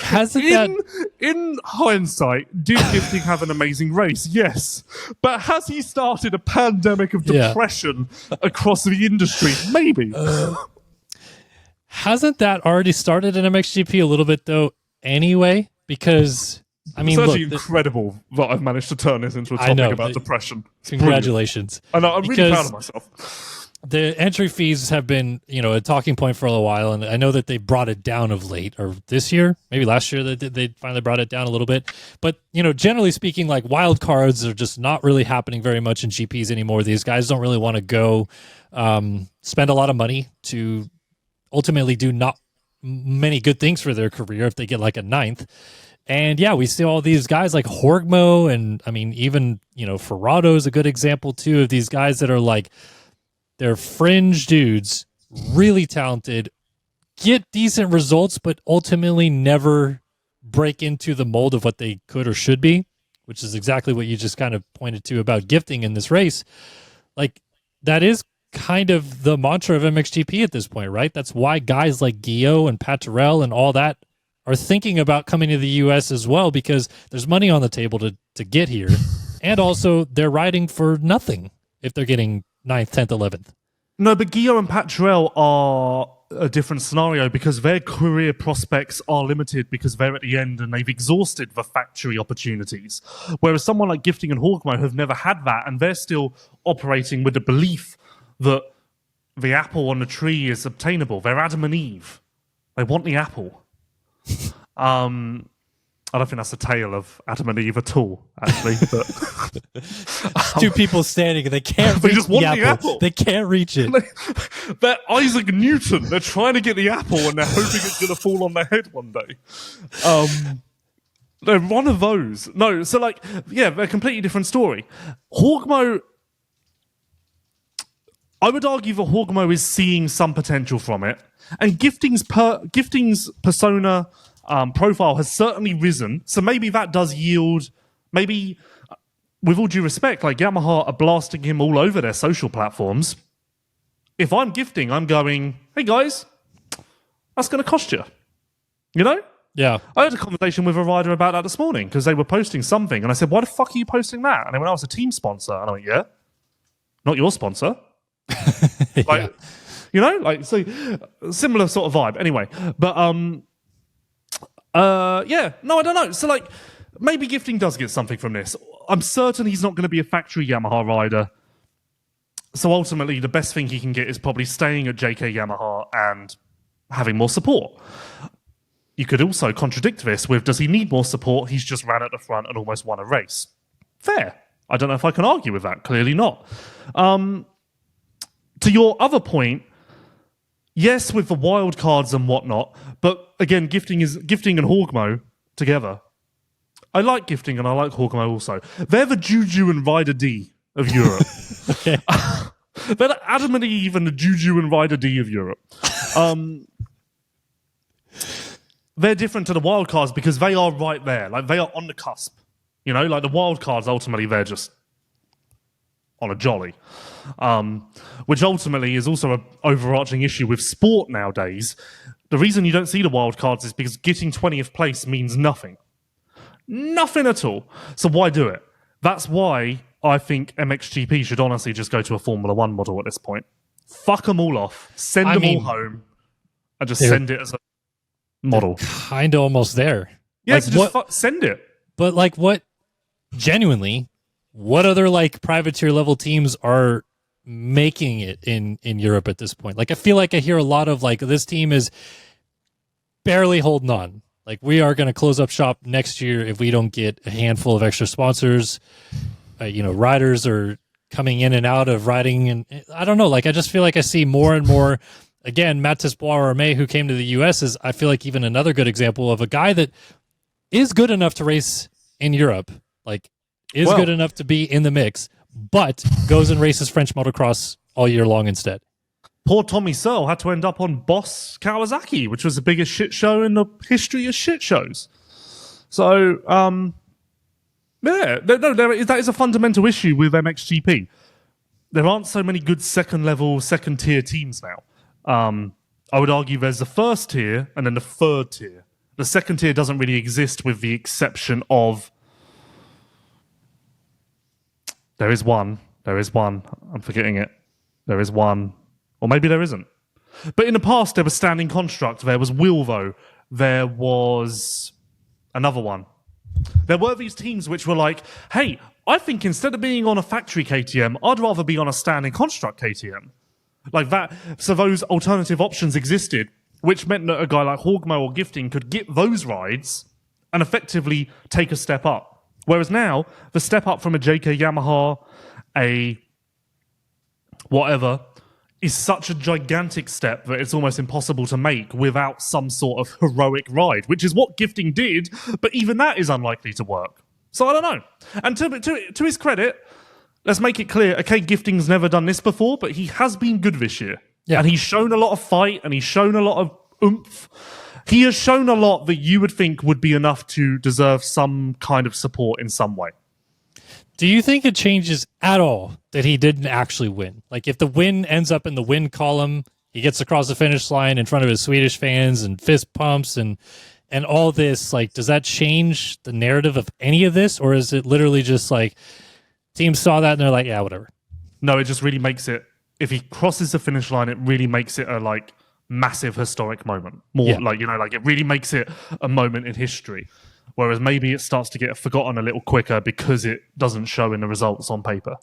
Hasn't that... in hindsight, did Gifting have an amazing race? Yes. But has he started a pandemic of depression across the industry? Maybe. Hasn't that already started in MXGP a little bit, though, anyway? Because, I mean, it's actually look, incredible that I've managed to turn this into a topic about depression. Congratulations. I know, I'm really proud of myself. The entry fees have been, a talking point for a little while, and I know that they brought it down of late, or this year, maybe last year, they finally brought it down a little bit. But, generally speaking, like, wild cards are just not really happening very much in GPs anymore. These guys don't really want to go spend a lot of money to ultimately do not many good things for their career if they get like a ninth. And yeah, we see all these guys like Horgmo, and I mean, even, Ferrado is a good example too of these guys that are like, they're fringe dudes, really talented, get decent results, but ultimately never break into the mold of what they could or should be, which is exactly what you just kind of pointed to about gifting in this race. Like, that is kind of the mantra of MXGP at this point, right? That's why guys like Gio and Partzilla and all that are thinking about coming to the U.S. as well, because there's money on the table to get here. And also, they're riding for nothing if they're getting 9th, 10th, 11th. No, but Gio and Partzilla are a different scenario because their career prospects are limited because they're at the end and they've exhausted the factory opportunities. Whereas someone like Gifting and Horgmo have never had that, and they're still operating with the belief that the apple on the tree is obtainable. They're Adam and Eve. They want the apple. I don't think that's a tale of Adam and Eve at all, actually. But two people standing and they can't they reach just want the the apple. apple. They can't reach it. They're Isaac Newton. They're trying to get the apple and they're hoping it's going to fall on their head one day. They're one of those. No, so like, yeah, they're a completely different story. Horgmo, I would argue that Horgmo is seeing some potential from it. And Gifting's persona profile has certainly risen. So maybe that does yield, maybe, with all due respect, like Yamaha are blasting him all over their social platforms. If I'm Gifting, I'm going, hey guys, that's going to cost you. You know? Yeah. I had a conversation with a rider about that this morning because they were posting something. And I said, why the fuck are you posting that? And they went, oh, it's a team sponsor. And I went, yeah? Not your sponsor. Like, you know, like, so similar sort of vibe. Anyway, but yeah, no, I don't know. So like, maybe Gifting does get something from this. I'm certain he's not going to be a factory Yamaha rider. So ultimately, the best thing he can get is probably staying at JK Yamaha and having more support. You could also contradict this with, does he need more support? He's just ran at the front and almost won a race. Fair. I don't know if I can argue with that. Clearly not. To your other point, yes, with the wild cards and whatnot, but again, Gifting and Horgmo together. I like Gifting and I like Horgmo also. They're the Juju and Rider D of Europe. They're the Adam and Eve and the Juju and Rider D of Europe. They're different to the wild cards because they are right there. Like, they are on the cusp. You know, like the wild cards, ultimately, they're just on a jolly. Which ultimately is also an overarching issue with sport nowadays. The reason you don't see the wild cards is because getting 20th place means nothing. Nothing at all. So why do it? That's why I think MXGP should honestly just go to a Formula 1 model at this point. Fuck them all off. Send them all home. And just send it as a model. Kind of almost there. Yeah, like, so just send it. But like, what genuinely, what other like privateer level teams are making it in Europe at this point? Like, I feel like I hear a lot of like, this team is barely holding on. Like, we are going to close up shop next year if we don't get a handful of extra sponsors. Riders are coming in and out of riding, and I don't know. Like, I just feel like I see more and more again, Mathis Brauer, who came to the U.S., is, I feel like, even another good example of a guy that is good enough to race in Europe, like is good enough to be in the mix, but goes and races French motocross all year long instead. Poor Tommy Searle had to end up on Boss Kawasaki, which was the biggest shit show in the history of shit shows. So, that is a fundamental issue with MXGP. There aren't so many good second tier teams now. I would argue there's the first tier and then the third tier. The second tier doesn't really exist with the exception of... There is one. I'm forgetting it. There is one. Or maybe there isn't. But in the past, there was Standing Construct. There was Wilvo. There was another one. There were these teams which were like, hey, I think instead of being on a factory KTM, I'd rather be on a Standing Construct KTM. Like that. So those alternative options existed, which meant that a guy like Hogmo or Gifting could get those rides and effectively take a step up. Whereas now, the step up from a JK Yamaha, a whatever, is such a gigantic step that it's almost impossible to make without some sort of heroic ride, which is what Gifting did, but even that is unlikely to work. So I don't know. And to his credit, let's make it clear, okay, Gifting's never done this before, but he has been good this year. Yeah. And he's shown a lot of fight, and he's shown a lot of oomph. He has shown a lot that you would think would be enough to deserve some kind of support in some way. Do you think it changes at all that he didn't actually win? Like, if the win ends up in the win column, he gets across the finish line in front of his Swedish fans and fist pumps and all this, like, does that change the narrative of any of this? Or is it literally just like, teams saw that and they're like, yeah, whatever? No, it just really makes it, if he crosses the finish line, it really makes it a, like, massive historic moment. It really makes it a moment in history. Whereas maybe it starts to get forgotten a little quicker because it doesn't show in the results on paper.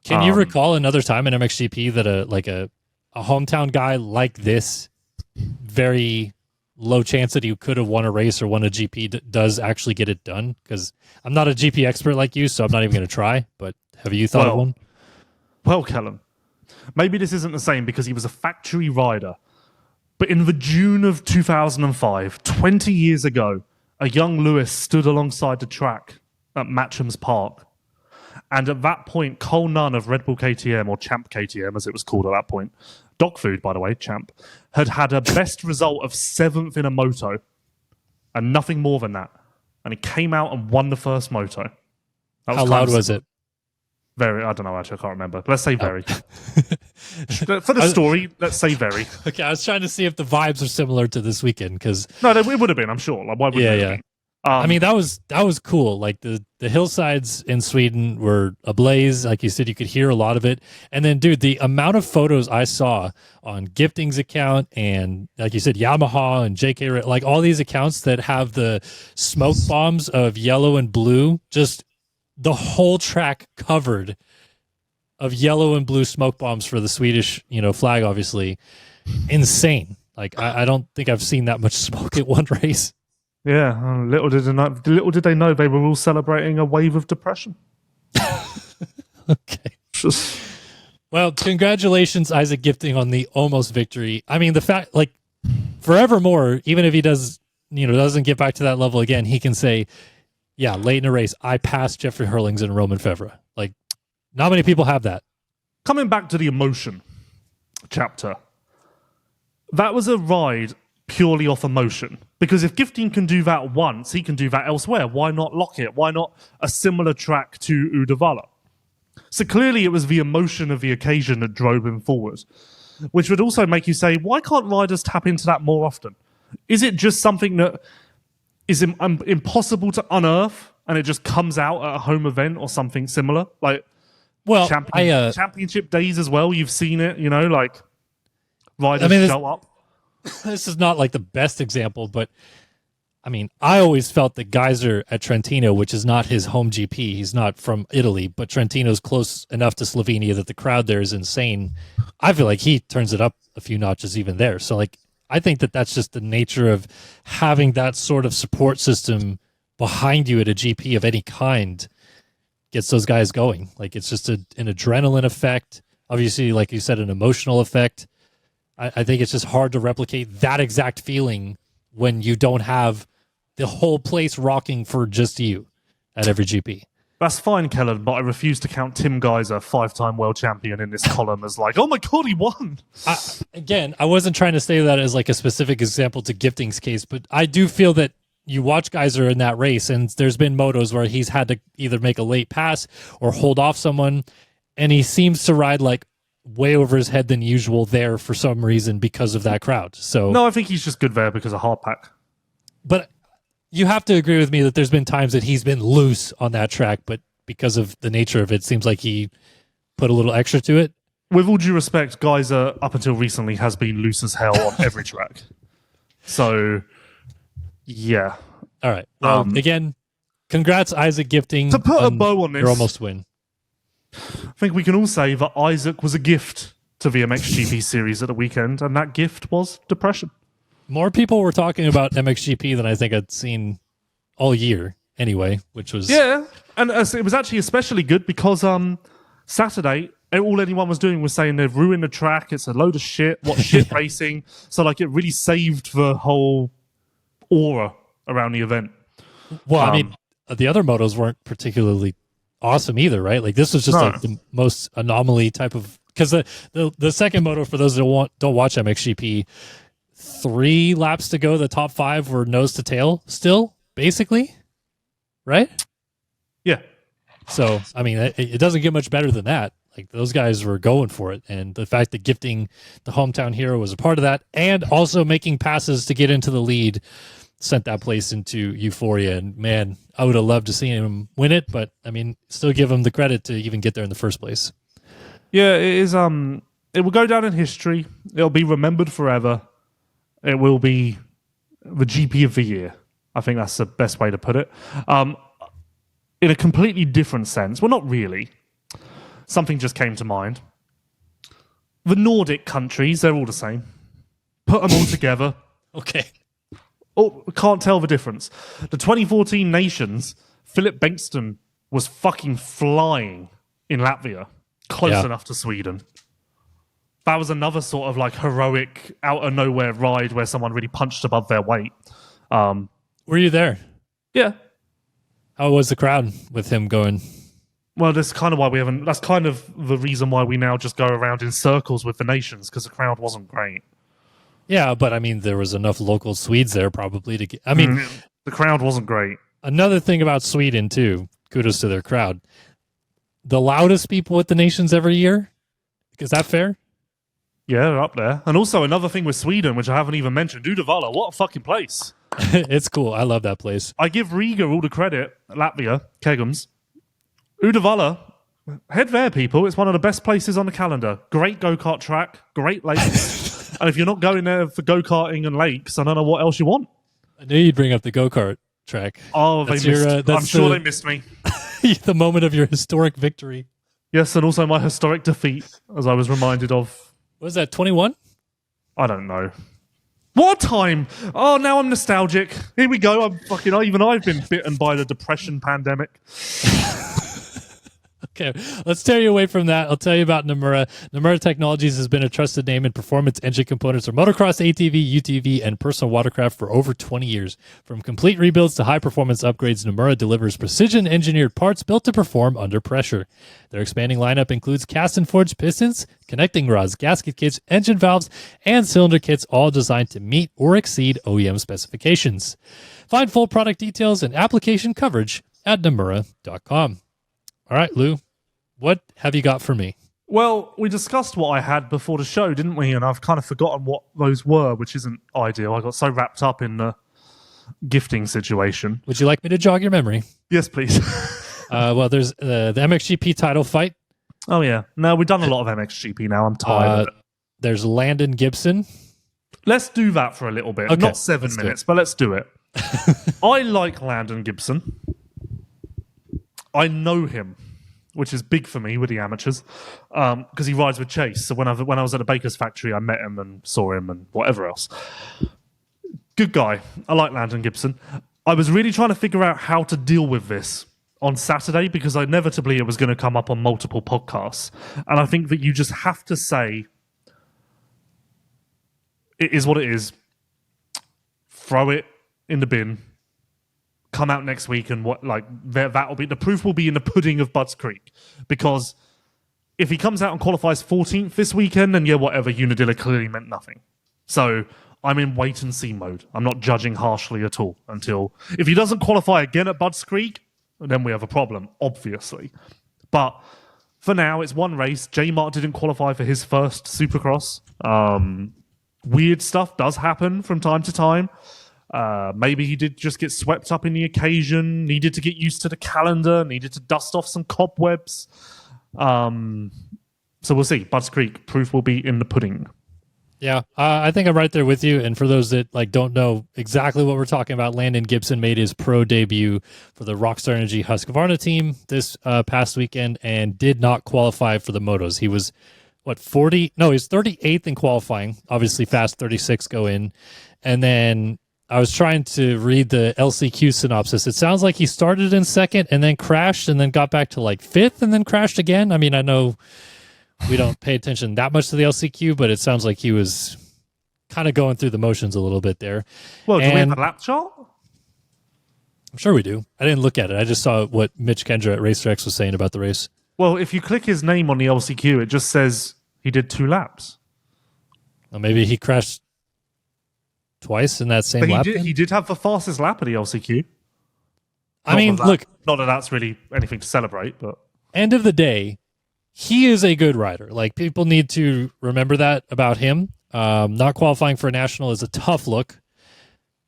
Can you recall another time in MXGP that a hometown guy like this, very low chance that he could have won a race or won a GP, does actually get it done? Because I'm not a GP expert like you, so I'm not even going to try. But have you thought of one? Well, Kellen, maybe this isn't the same because he was a factory rider. But in the June of 2005, 20 years ago, a young Lewis stood alongside the track at Matcham's Park. And at that point, Cole Nunn of Red Bull KTM, or Champ KTM as it was called at that point, dog food, by the way, Champ, had a best result of 7th in a moto and nothing more than that. And he came out and won the first moto. How loud was it? Very, I don't know, actually, I can't remember. Let's say very. For the story, let's say very. Okay, I was trying to see if the vibes are similar to this weekend, because... No, it would have been, I'm sure. Like, why wouldn't it have been? I mean, that was cool. Like, the hillsides in Sweden were ablaze. Like you said, you could hear a lot of it. And then, dude, the amount of photos I saw on Gifting's account and, like you said, Yamaha and JK, like all these accounts that have the smoke bombs of yellow and blue, just the whole track covered of yellow and blue smoke bombs for the Swedish, flag, obviously. Insane. Like, I don't think I've seen that much smoke at one race. Yeah, little did they know they were all celebrating a wave of depression. Okay. Well, congratulations, Isaac Gifting, on the almost victory. I mean, the fact, like, forevermore, even if he doesn't get back to that level again, he can say, yeah, late in a race, I passed Jeffrey Hurlings and Roman Fevre. Like, not many people have that. Coming back to the emotion chapter, that was a ride purely off emotion. Because if Gifting can do that once, he can do that elsewhere. Why not Lockett? Why not a similar track to Uddevalla? So clearly it was the emotion of the occasion that drove him forward, which would also make you say, why can't riders tap into that more often? Is it just something that is impossible to unearth and it just comes out at a home event or something similar? Like, well, championship days as well, you've seen it, like riders show up. This is not like the best example, but I mean, I always felt that Geyser at Trentino, which is not his home GP, he's not from Italy, but Trentino's close enough to Slovenia that the crowd there is insane. I feel like he turns it up a few notches even there. So, like, I think that that's just the nature of having that sort of support system behind you at a GP of any kind gets those guys going. Like, it's just an adrenaline effect. Obviously, like you said, an emotional effect. I think it's just hard to replicate that exact feeling when you don't have the whole place rocking for just you at every GP. That's fine, Kellen, but I refuse to count Tim Geiser, 5-time world champion, in this column as like, oh my god, he won. I wasn't trying to say that as like a specific example to Gifting's case, but I do feel that you watch Geiser in that race, and there's been motos where he's had to either make a late pass or hold off someone, and he seems to ride like way over his head than usual there for some reason because of that crowd. So no, I think he's just good there because of hardpack. But you have to agree with me that there's been times that he's been loose on that track, but because of the nature of it, seems like he put a little extra to it. With all due respect, Geiser, up until recently, has been loose as hell on every track. So, yeah. All right. Well, again, congrats, Isaac Gifting. To put a bow on this, your almost win. I think we can all say that Isaac was a gift to the MXGP series at the weekend, and that gift was depression. More people were talking about MXGP than I think I'd seen all year anyway, which was... Yeah, and it was actually especially good because Saturday, all anyone was doing was saying they've ruined the track, it's a load of shit, what shit racing. So like it really saved the whole aura around the event. Well, I mean, the other motos weren't particularly awesome either, right? Like this was just like the most anomaly type of... Because the second moto, for those that don't watch MXGP... 3 laps to go, the top 5 were nose to tail still, basically, right? Yeah. So, I mean, it doesn't get much better than that. Like, those guys were going for it, and the fact that Gifting, the hometown hero, was a part of that, and also making passes to get into the lead, sent that place into euphoria, and man, I would have loved to see him win it, but, I mean, still give him the credit to even get there in the first place. Yeah, it is, it will go down in history. It'll be remembered forever. It will be the GP of the year. I think that's the best way to put it. In a completely different sense. Well, not really. Something just came to mind. The Nordic countries, they're all the same. Put them all together. Okay. Oh, can't tell the difference. The 2014 nations, Philip Bengtsson was fucking flying in Latvia. Close enough to Sweden. That was another sort of like heroic, out of nowhere ride where someone really punched above their weight. Were you there? Yeah. How was the crowd with him going? Well, that's kind of why we haven't. That's kind of the reason why we now just go around in circles with the nations, because the crowd wasn't great. Yeah, but I mean, there was enough local Swedes there probably to get. I mean, the crowd wasn't great. Another thing about Sweden too. Kudos to their crowd. The loudest people at the nations every year. Is that fair? Yeah, they're up there. And also another thing with Sweden, which I haven't even mentioned, Uddevalla, what a fucking place. It's cool. I love that place. I give Riga all the credit, Latvia, Kegums. Uddevalla, head there, people. It's one of the best places on the calendar. Great go-kart track, great lakes. And if you're not going there for go-karting and lakes, I don't know what else you want. I knew you'd bring up the go-kart track. Oh, they missed. I'm sure they missed me. The moment of your historic victory. Yes, and also my historic defeat, as I was reminded of. What was that, 21? I don't know. What time? Oh, now I'm nostalgic. Here we go. Even I've been bitten by the depression pandemic. Okay, let's tear you away from that. I'll tell you about Namura. Namura Technologies has been a trusted name in performance engine components for motocross, ATV, UTV, and personal watercraft for over 20 years. From complete rebuilds to high-performance upgrades, Namura delivers precision-engineered parts built to perform under pressure. Their expanding lineup includes cast and forged pistons, connecting rods, gasket kits, engine valves, and cylinder kits, all designed to meet or exceed OEM specifications. Find full product details and application coverage at Namura.com. All right, Lou, what have you got for me? Well, we discussed what I had before the show, didn't we? And I've kind of forgotten what those were, which isn't ideal. I got so wrapped up in the gifting situation. Would you like me to jog your memory? Yes, please. Well, there's the MXGP title fight. Oh, yeah. No, we've done a lot of MXGP now. I'm tired of it. There's Landon Gibson. Let's do that for a little bit. Okay, Not 7 minutes, but let's do it. I like Landon Gibson. I know him, which is big for me with the amateurs, because he rides with Chase. So when I was at the Baker's factory, I met him and saw him and whatever else. Good guy. I like Landon Gibson. I was really trying to figure out how to deal with this on Saturday because inevitably it was going to come up on multiple podcasts. And I think that you just have to say, it is what it is. Throw it in the bin. Come out next week and that'll be the proof will be in the pudding of Budds Creek, because if he comes out and qualifies 14th this weekend, then whatever, Unadilla clearly meant nothing. So I'm in wait and see mode. I'm not judging harshly at all until if he doesn't qualify again at Budds Creek, then we have a problem, obviously. But for now, it's one race. J-Mart didn't qualify for his first Supercross. Weird stuff does happen from time to time. Maybe he did just get swept up in the occasion, needed to get used to the calendar, needed to dust off some cobwebs. So we'll see. Budds Creek, proof will be in the pudding. Yeah, I think I'm right there with you. And for those that don't know exactly what we're talking about, Landon Gibson made his pro debut for the Rockstar Energy Husqvarna team this past weekend and did not qualify for the motos. He was 40? No, he was 38th in qualifying. Obviously, fast 36 go in, and then I was trying to read the LCQ synopsis. It sounds like he started in second and then crashed and then got back to fifth and then crashed again. I mean, I know we don't pay attention that much to the LCQ, but it sounds like he was kind of going through the motions a little bit there. Well, do we have a lap chart? I'm sure we do. I didn't look at it. I just saw what Mitch Kendra at Racer X was saying about the race. Well, if you click his name on the LCQ, it just says he did 2 laps. Well, maybe he crashed twice in that same lap. He did have the fastest lap of the LCQ. I mean, look. Not that that's really anything to celebrate, but... End of the day, he is a good rider. People need to remember that about him. Not qualifying for a national is a tough look,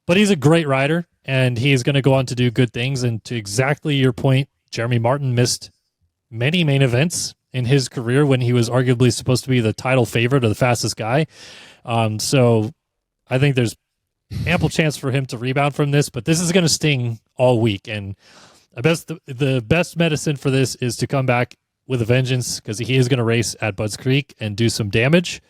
but he's a great rider, and he's going to go on to do good things. And to exactly your point, Jeremy Martin missed many main events in his career when he was arguably supposed to be the title favorite or the fastest guy. So I think there's ample chance for him to rebound from this, but this is going to sting all week. And I guess the best medicine for this is to come back with a vengeance, because he is going to race at Budds Creek and do some damage.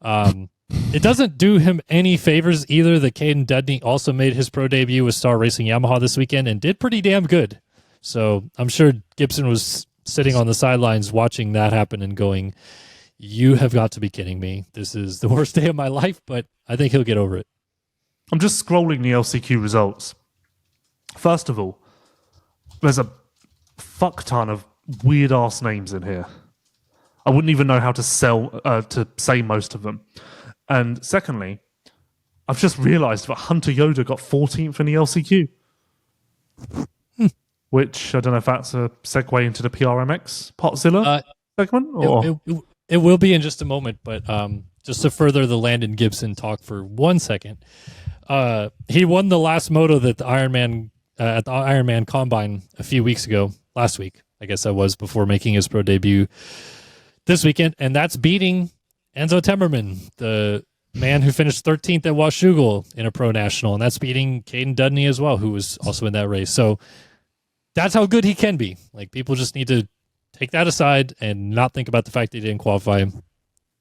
It doesn't do him any favors either that Caden Dudney also made his pro debut with Star Racing Yamaha this weekend and did pretty damn good. So I'm sure Gibson was sitting on the sidelines watching that happen and going, you have got to be kidding me. This is the worst day of my life, but I think he'll get over it. I'm just scrolling the LCQ results. First of all, there's a fuck ton of weird-ass names in here. I wouldn't even know how to say most of them. And secondly, I've just realised that Hunter Yoda got 14th in the LCQ. Which, I don't know if that's a segue into the PRMX Partzilla segment? Or? It will be in just a moment, but just to further the Landon Gibson talk for 1 second, he won the last moto that the Ironman at the Ironman Combine a few weeks ago, last week, I guess that was, before making his pro debut this weekend, and that's beating Enzo Temmerman, the man who finished 13th at Washougal in a pro national, and that's beating Caden Dudney as well, who was also in that race. So that's how good he can be. People just need to take that aside and not think about the fact that he didn't qualify.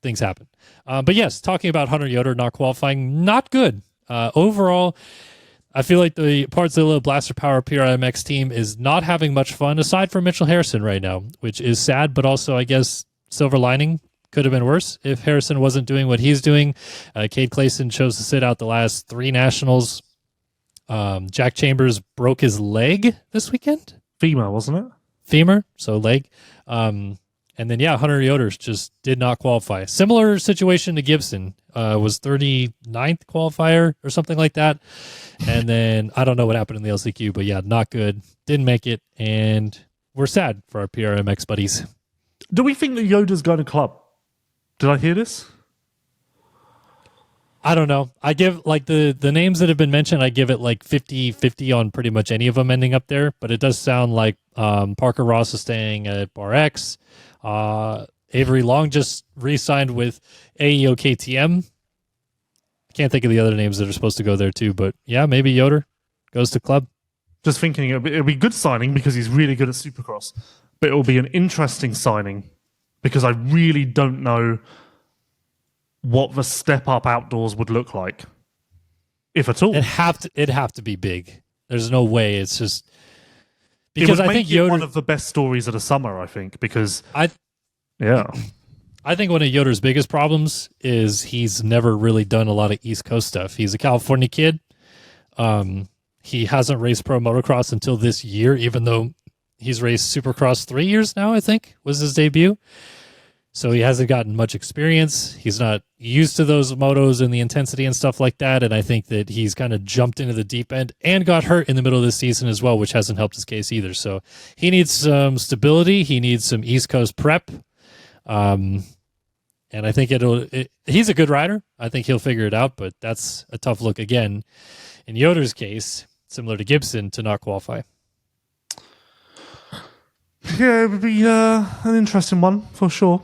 Things happen. But yes, talking about Hunter Yoder not qualifying, not good. Overall, I feel like the Partzilla Blaster Power PRMX team is not having much fun, aside from Mitchell Harrison right now, which is sad, but also, I guess, silver lining. Could have been worse if Harrison wasn't doing what he's doing. Cade Clayson chose to sit out the last 3 nationals. Jack Chambers broke his leg this weekend. Femur, wasn't it? Femur, so leg. And then, Hunter Yoder just did not qualify. Similar situation to Gibson. Was 39th qualifier or something like that. And then I don't know what happened in the LCQ, but not good. Didn't make it. And we're sad for our PRMX buddies. Do we think that Yoda's going to club? Did I hear this? I don't know. I give the names that have been mentioned, I give it 50-50 on pretty much any of them ending up there. But it does sound like Parker Ross is staying at Bar X. Avery Long just re-signed with AEO KTM. I can't think of the other names that are supposed to go there too, but maybe Yoder goes to club. Just thinking it'll be good signing because he's really good at Supercross, but it'll be an interesting signing because I really don't know what the step up outdoors would look like, if at all. It'd have to be big. There's no way. It's just because I think Yoder, one of the best stories of the summer. I think because I think one of Yoder's biggest problems is he's never really done a lot of East Coast stuff. He's a California kid. He hasn't raced pro motocross until this year, even though he's raced Supercross 3 years now, I think, was his debut. So he hasn't gotten much experience. He's not used to those motos and the intensity and stuff like that. And I think that he's kind of jumped into the deep end and got hurt in the middle of the season as well, which hasn't helped his case either. So he needs some stability. He needs some East Coast prep. And I think he's a good rider. I think he'll figure it out, but that's a tough look again. In Yoder's case, similar to Gibson, to not qualify. Yeah, it would be an interesting one for sure.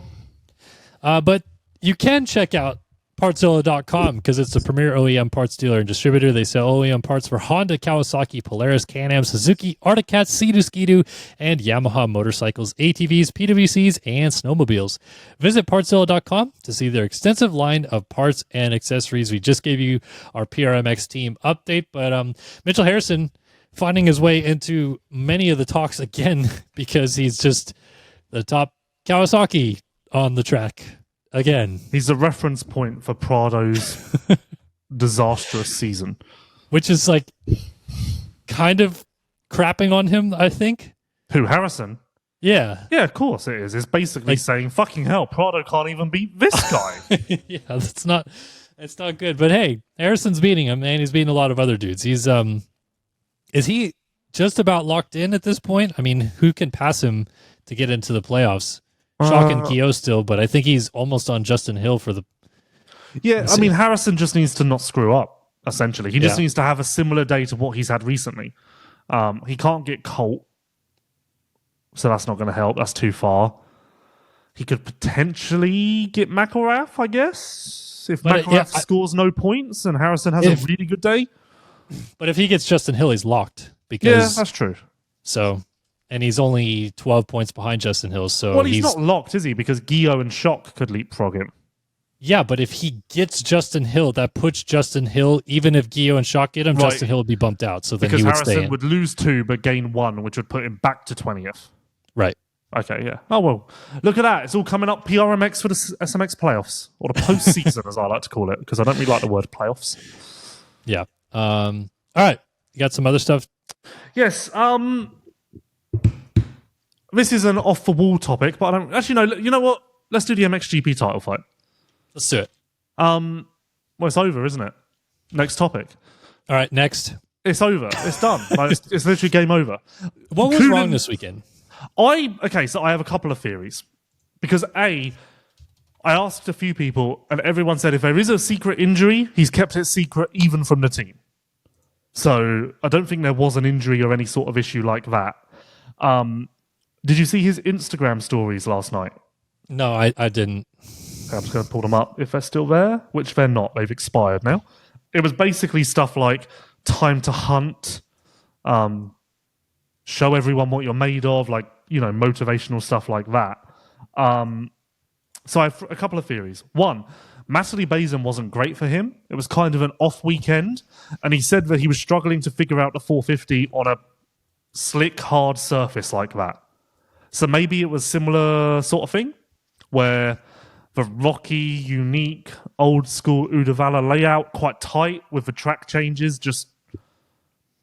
But you can check out Partzilla.com because it's the premier OEM parts dealer and distributor. They sell OEM parts for Honda, Kawasaki, Polaris, Can-Am, Suzuki, Arctic Cat, Sea-Doo, Ski-Doo, and Yamaha motorcycles, ATVs, PWCs, and snowmobiles. Visit Partzilla.com to see their extensive line of parts and accessories. We just gave you our PRMX team update, but Mitchell Harrison finding his way into many of the talks again because he's just the top Kawasaki on the track. Again, he's a reference point for Prado's disastrous season, which is like kind of crapping on him, I think. Who, Harrison? Yeah. Yeah, of course it is. It's basically saying, fucking hell, Prado can't even beat this guy. Yeah, it's not good. But hey, Harrison's beating him, and he's beating a lot of other dudes. He's is he just about locked in at this point? I mean, who can pass him to get into the playoffs? Shock and Keogh still, but I think he's almost on Justin Hill for the... Yeah, I mean, Harrison just needs to not screw up, essentially. He just needs to have a similar day to what he's had recently. He can't get Colt, so that's not going to help. That's too far. He could potentially get McElrath, I guess, if McElrath scores no points and Harrison has a really good day. But if he gets Justin Hill, he's locked. Because, yeah, that's true. So... And he's only 12 points behind Justin Hill. So well, he's not locked, is he? Because Guillaume and Shock could leapfrog him. Yeah, but if he gets Justin Hill, that puts Justin Hill, even if Guillaume and Shock get him, right. Justin Hill would be bumped out. So then because he would Harrison stay in. would lose 2 but gain 1, which would put him back to 20th. Right. Okay, yeah. Oh, well, look at that. It's all coming up PRMX for the SMX playoffs, or the postseason, as I like to call it, because I don't really like the word playoffs. Yeah. All right. You got some other stuff? Yes. This is an off-the-wall topic, but I don't... Actually, no, you know what? Let's do the MXGP title fight. Let's do it. Well, it's over, isn't it? Next topic. All right, next. It's over. It's done. Like, it's literally game over. What was wrong this weekend? Okay, so I have a couple of theories. Because I asked a few people, and everyone said if there is a secret injury, he's kept it secret even from the team. So I don't think there was an injury or any sort of issue like that. Did you see his Instagram stories last night? No, I didn't. I'm just going to pull them up if they're still there, which they're not. They've expired now. It was basically stuff like time to hunt, show everyone what you're made of, like, you know, motivational stuff like that. So I have a couple of theories. One, Matterley Basin wasn't great for him. It was kind of an off weekend, and he said that he was struggling to figure out the 450 on a slick, hard surface like that. So maybe it was similar sort of thing, where the rocky, unique, old-school Uddevalla layout, quite tight with the track changes, just...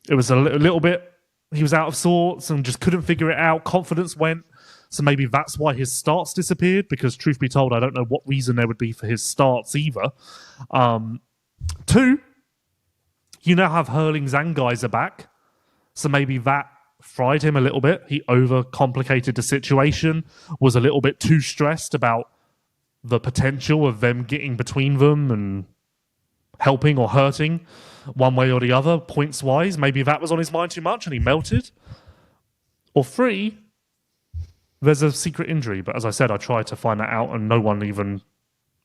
It was a little bit... He was out of sorts and just couldn't figure it out. Confidence went. So maybe that's why his starts disappeared, because truth be told, I don't know what reason there would be for his starts either. 2, you now have Hurlings and Geyser back. So maybe that fried him a little bit. He overcomplicated the situation, was a little bit too stressed about the potential of them getting between them and helping or hurting one way or the other, points-wise. Maybe that was on his mind too much and he melted. Or 3, there's a secret injury, but as I said, I tried to find that out and no one even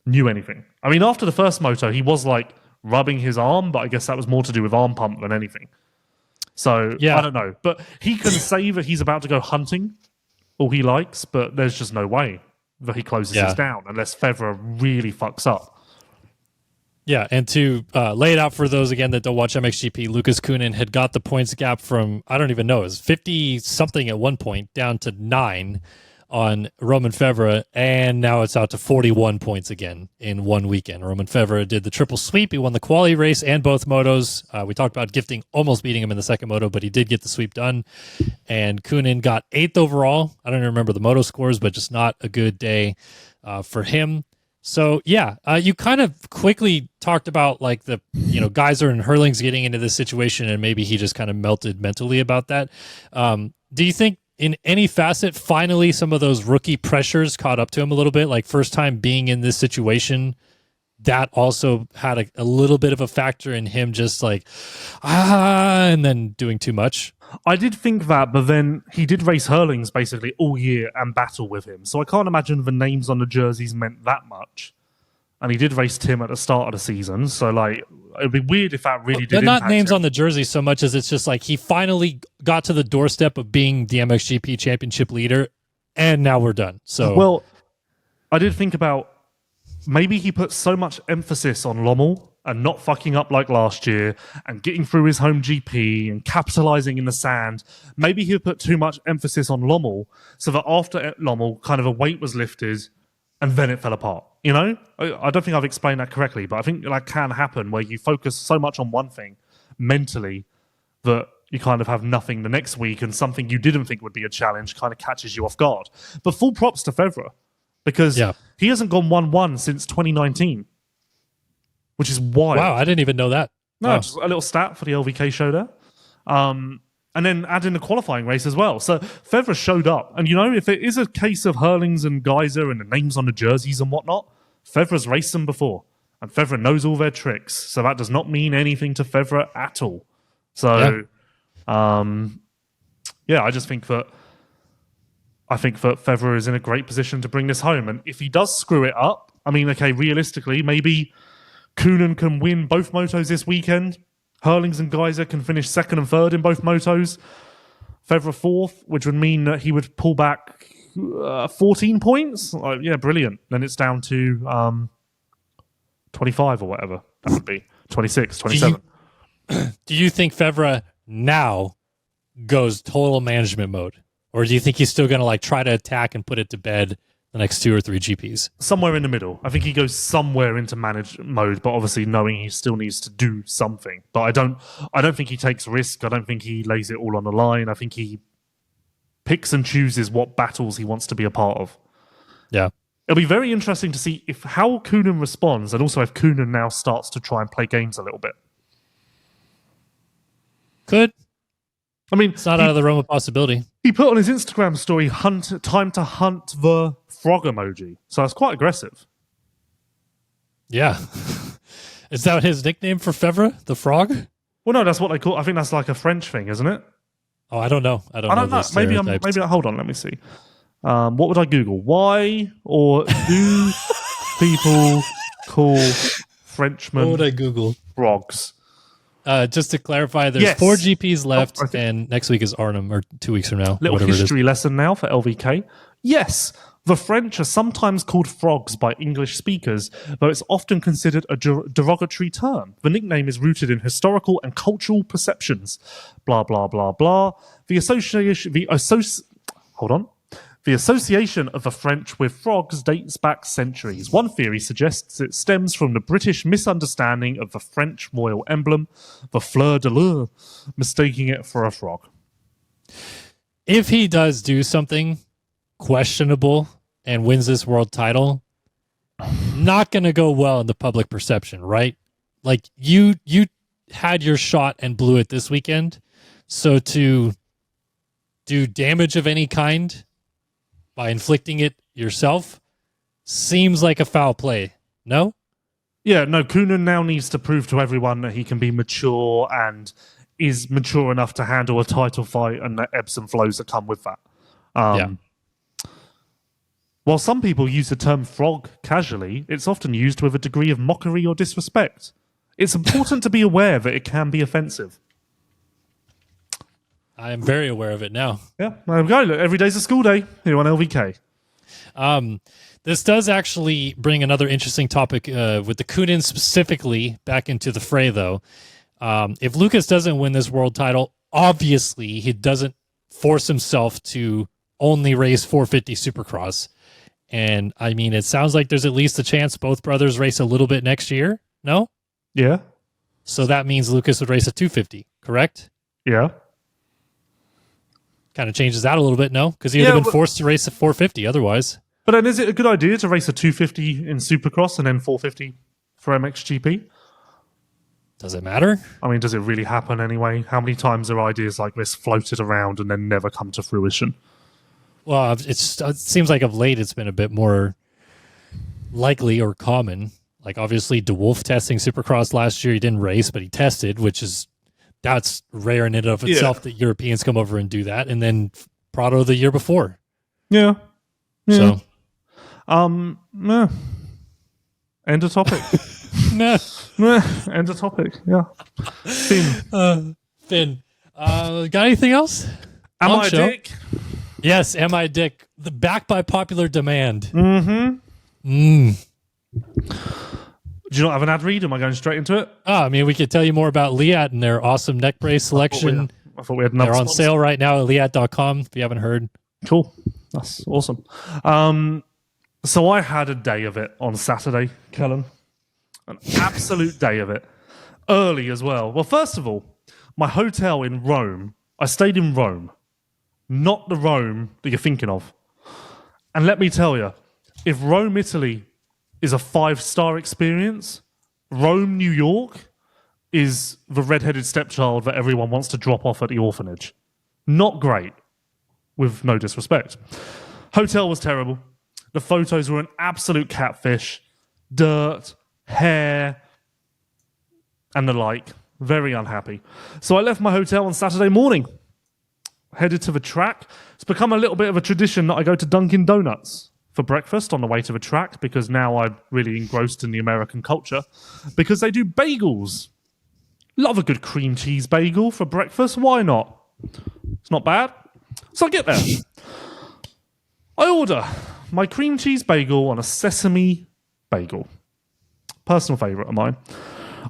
knew anything. I mean, after the first moto, he was like rubbing his arm, but I guess that was more to do with arm pump than anything. So, yeah. I don't know. But he can say that he's about to go hunting all he likes, but there's just no way that he closes this down unless Fevra really fucks up. Yeah, and to lay it out for those, again, that don't watch MXGP, Lucas Kunin had got the points gap from, I don't even know, it was 50-something at one point down to 9. on Roman Fevre, and now it's out to 41 points again in one weekend. Roman Fevre did the triple sweep. He won the quali race and both motos. We talked about Gifting almost beating him in the second moto, but he did get the sweep done. And Kunin got 8th overall. I don't even remember the moto scores, but just not a good day for him. So, yeah, you kind of quickly talked about like the, Geyser and Hurlings getting into this situation, and maybe he just kind of melted mentally about that. Do you think in any facet, finally, some of those rookie pressures caught up to him a little bit? Like first time being in this situation, that also had a little bit of a factor in him just like, and then doing too much. I did think that, but then he did race Hurlings basically all year and battle with him. So I can't imagine the names on the jerseys meant that much. And he did race Tim at the start of the season. So, like, it'd be weird if that really did They're not impact names him. on the jersey so much as it's just like he finally got to the doorstep of being the MXGP championship leader, and now we're done. So, well, I did think about maybe he put so much emphasis on Lommel and not fucking up like last year and getting through his home GP and capitalizing in the sand. Maybe he put too much emphasis on Lommel so that after Lommel, kind of a weight was lifted and then it fell apart. I don't think I've explained that correctly, but I think that can happen where you focus so much on one thing mentally that you kind of have nothing the next week, and something you didn't think would be a challenge kind of catches you off guard. But full props to Fevre, because he hasn't gone 1-1 since 2019, which is wild. wow, I didn't even know that. No, Wow. just a little stat for the LVK show there. And then add in the qualifying race as well. So Fevre showed up. And, if it is a case of Hurlings and Geyser and the names on the jerseys and whatnot, Fevre's raced them before. And Fevre knows all their tricks. So that does not mean anything to Fevre at all. So, I just think that Fevre is in a great position to bring this home. And if he does screw it up, realistically, maybe Kunin can win both motos this weekend. Hurlings and Geyser can finish second and third in both motos. Fevre fourth, which would mean that he would pull back 14 points. Brilliant. Then it's down to 25 or whatever. That would be 26, 27. Do you think Fevre now goes total management mode? Or do you think he's still going to try to attack and put it to bed the next 2 or 3 GPs? Somewhere in the middle. I think he goes somewhere into managed mode, but obviously knowing he still needs to do something. But I don't think he takes risk. I don't think he lays it all on the line. I think he picks and chooses what battles he wants to be a part of. Yeah. It'll be very interesting to see how Kunin responds, and also if Kunin now starts to try and play games a little bit. Could. It's not out of the realm of possibility. He put on his Instagram story, time to hunt the frog emoji. So that's quite aggressive. Yeah. Is that his nickname for Fevre, the frog? Well, no, that's what they call. I think that's like a French thing, isn't it? Oh, I don't know. I don't know. Those stereotypes. Hold on, let me see. What would I Google? Why or do people call Frenchmen What would I Google? frogs? Just to clarify, there's 4 GPs left, and next week is Arnhem, or 2 weeks from now. Little whatever history lesson now for LVK. Yes, the French are sometimes called frogs by English speakers, though it's often considered a derogatory term. The nickname is rooted in historical and cultural perceptions. Blah, blah, blah, blah. The association of the French with frogs dates back centuries. One theory suggests it stems from the British misunderstanding of the French royal emblem, the fleur de lis, mistaking it for a frog. If he does do something questionable and wins this world title, not going to go well in the public perception, right? Like you had your shot and blew it this weekend. So to do damage of any kind by inflicting it yourself seems like a foul play. No? Yeah, no, Kunin now needs to prove to everyone that he can be mature and is mature enough to handle a title fight and the ebbs and flows that come with that. While some people use the term frog casually, it's often used with a degree of mockery or disrespect. It's important to be aware that it can be offensive. I am very aware of it now. Yeah, there we go. Look, every day's a school day here on LVK. This does actually bring another interesting topic with the Kunin specifically back into the fray, though. If Lucas doesn't win this world title, obviously he doesn't force himself to only race 450 Supercross. And I mean, it sounds like there's at least a chance both brothers race a little bit next year. No? Yeah. So that means Lucas would race a 250, correct? Yeah. Kind of changes that a little bit, no? Because he would have been forced to race a 450 otherwise. But then is it a good idea to race a 250 in Supercross and then 450 for MXGP? Does it matter? I mean, does it really happen anyway? How many times are ideas like this floated around and then never come to fruition? Well, it seems like of late it's been a bit more likely or common. Like obviously DeWolf testing Supercross last year, he didn't race, but he tested, that's rare in and of itself that Europeans come over and do that. And then Prado the year before. Yeah. So, Meh. End of topic. nah. End of topic. Yeah. Finn, got anything else? Am On I a show? dick? Yes, am I a dick? Back by popular demand. Mm-hmm. Do you not have an ad read? Am I going straight into it? I mean, we could tell you more about Leatt and their awesome neck brace selection. I thought we had another They're on sponsor. sale right now at Leatt.com if you haven't heard. Cool. That's awesome. So I had a day of it on Saturday, Kellen. An absolute day of it. Early as well. Well, first of all, my hotel in Rome, I stayed in Rome. Not the Rome that you're thinking of. And let me tell you, if Rome, Italy is a 5-star experience, Rome, New York is the red-headed stepchild that everyone wants to drop off at the orphanage. Not great, with no disrespect. Hotel was terrible. The photos were an absolute catfish. Dirt, hair, and the like. Very unhappy. So I left my hotel on Saturday morning. Headed to the track. It's become a little bit of a tradition that I go to Dunkin' Donuts for breakfast on the way to the track because now I'm really engrossed in the American culture because they do bagels. Love a good cream cheese bagel for breakfast. Why not? It's not bad. So I get there. I order my cream cheese bagel on a sesame bagel. Personal favourite of mine.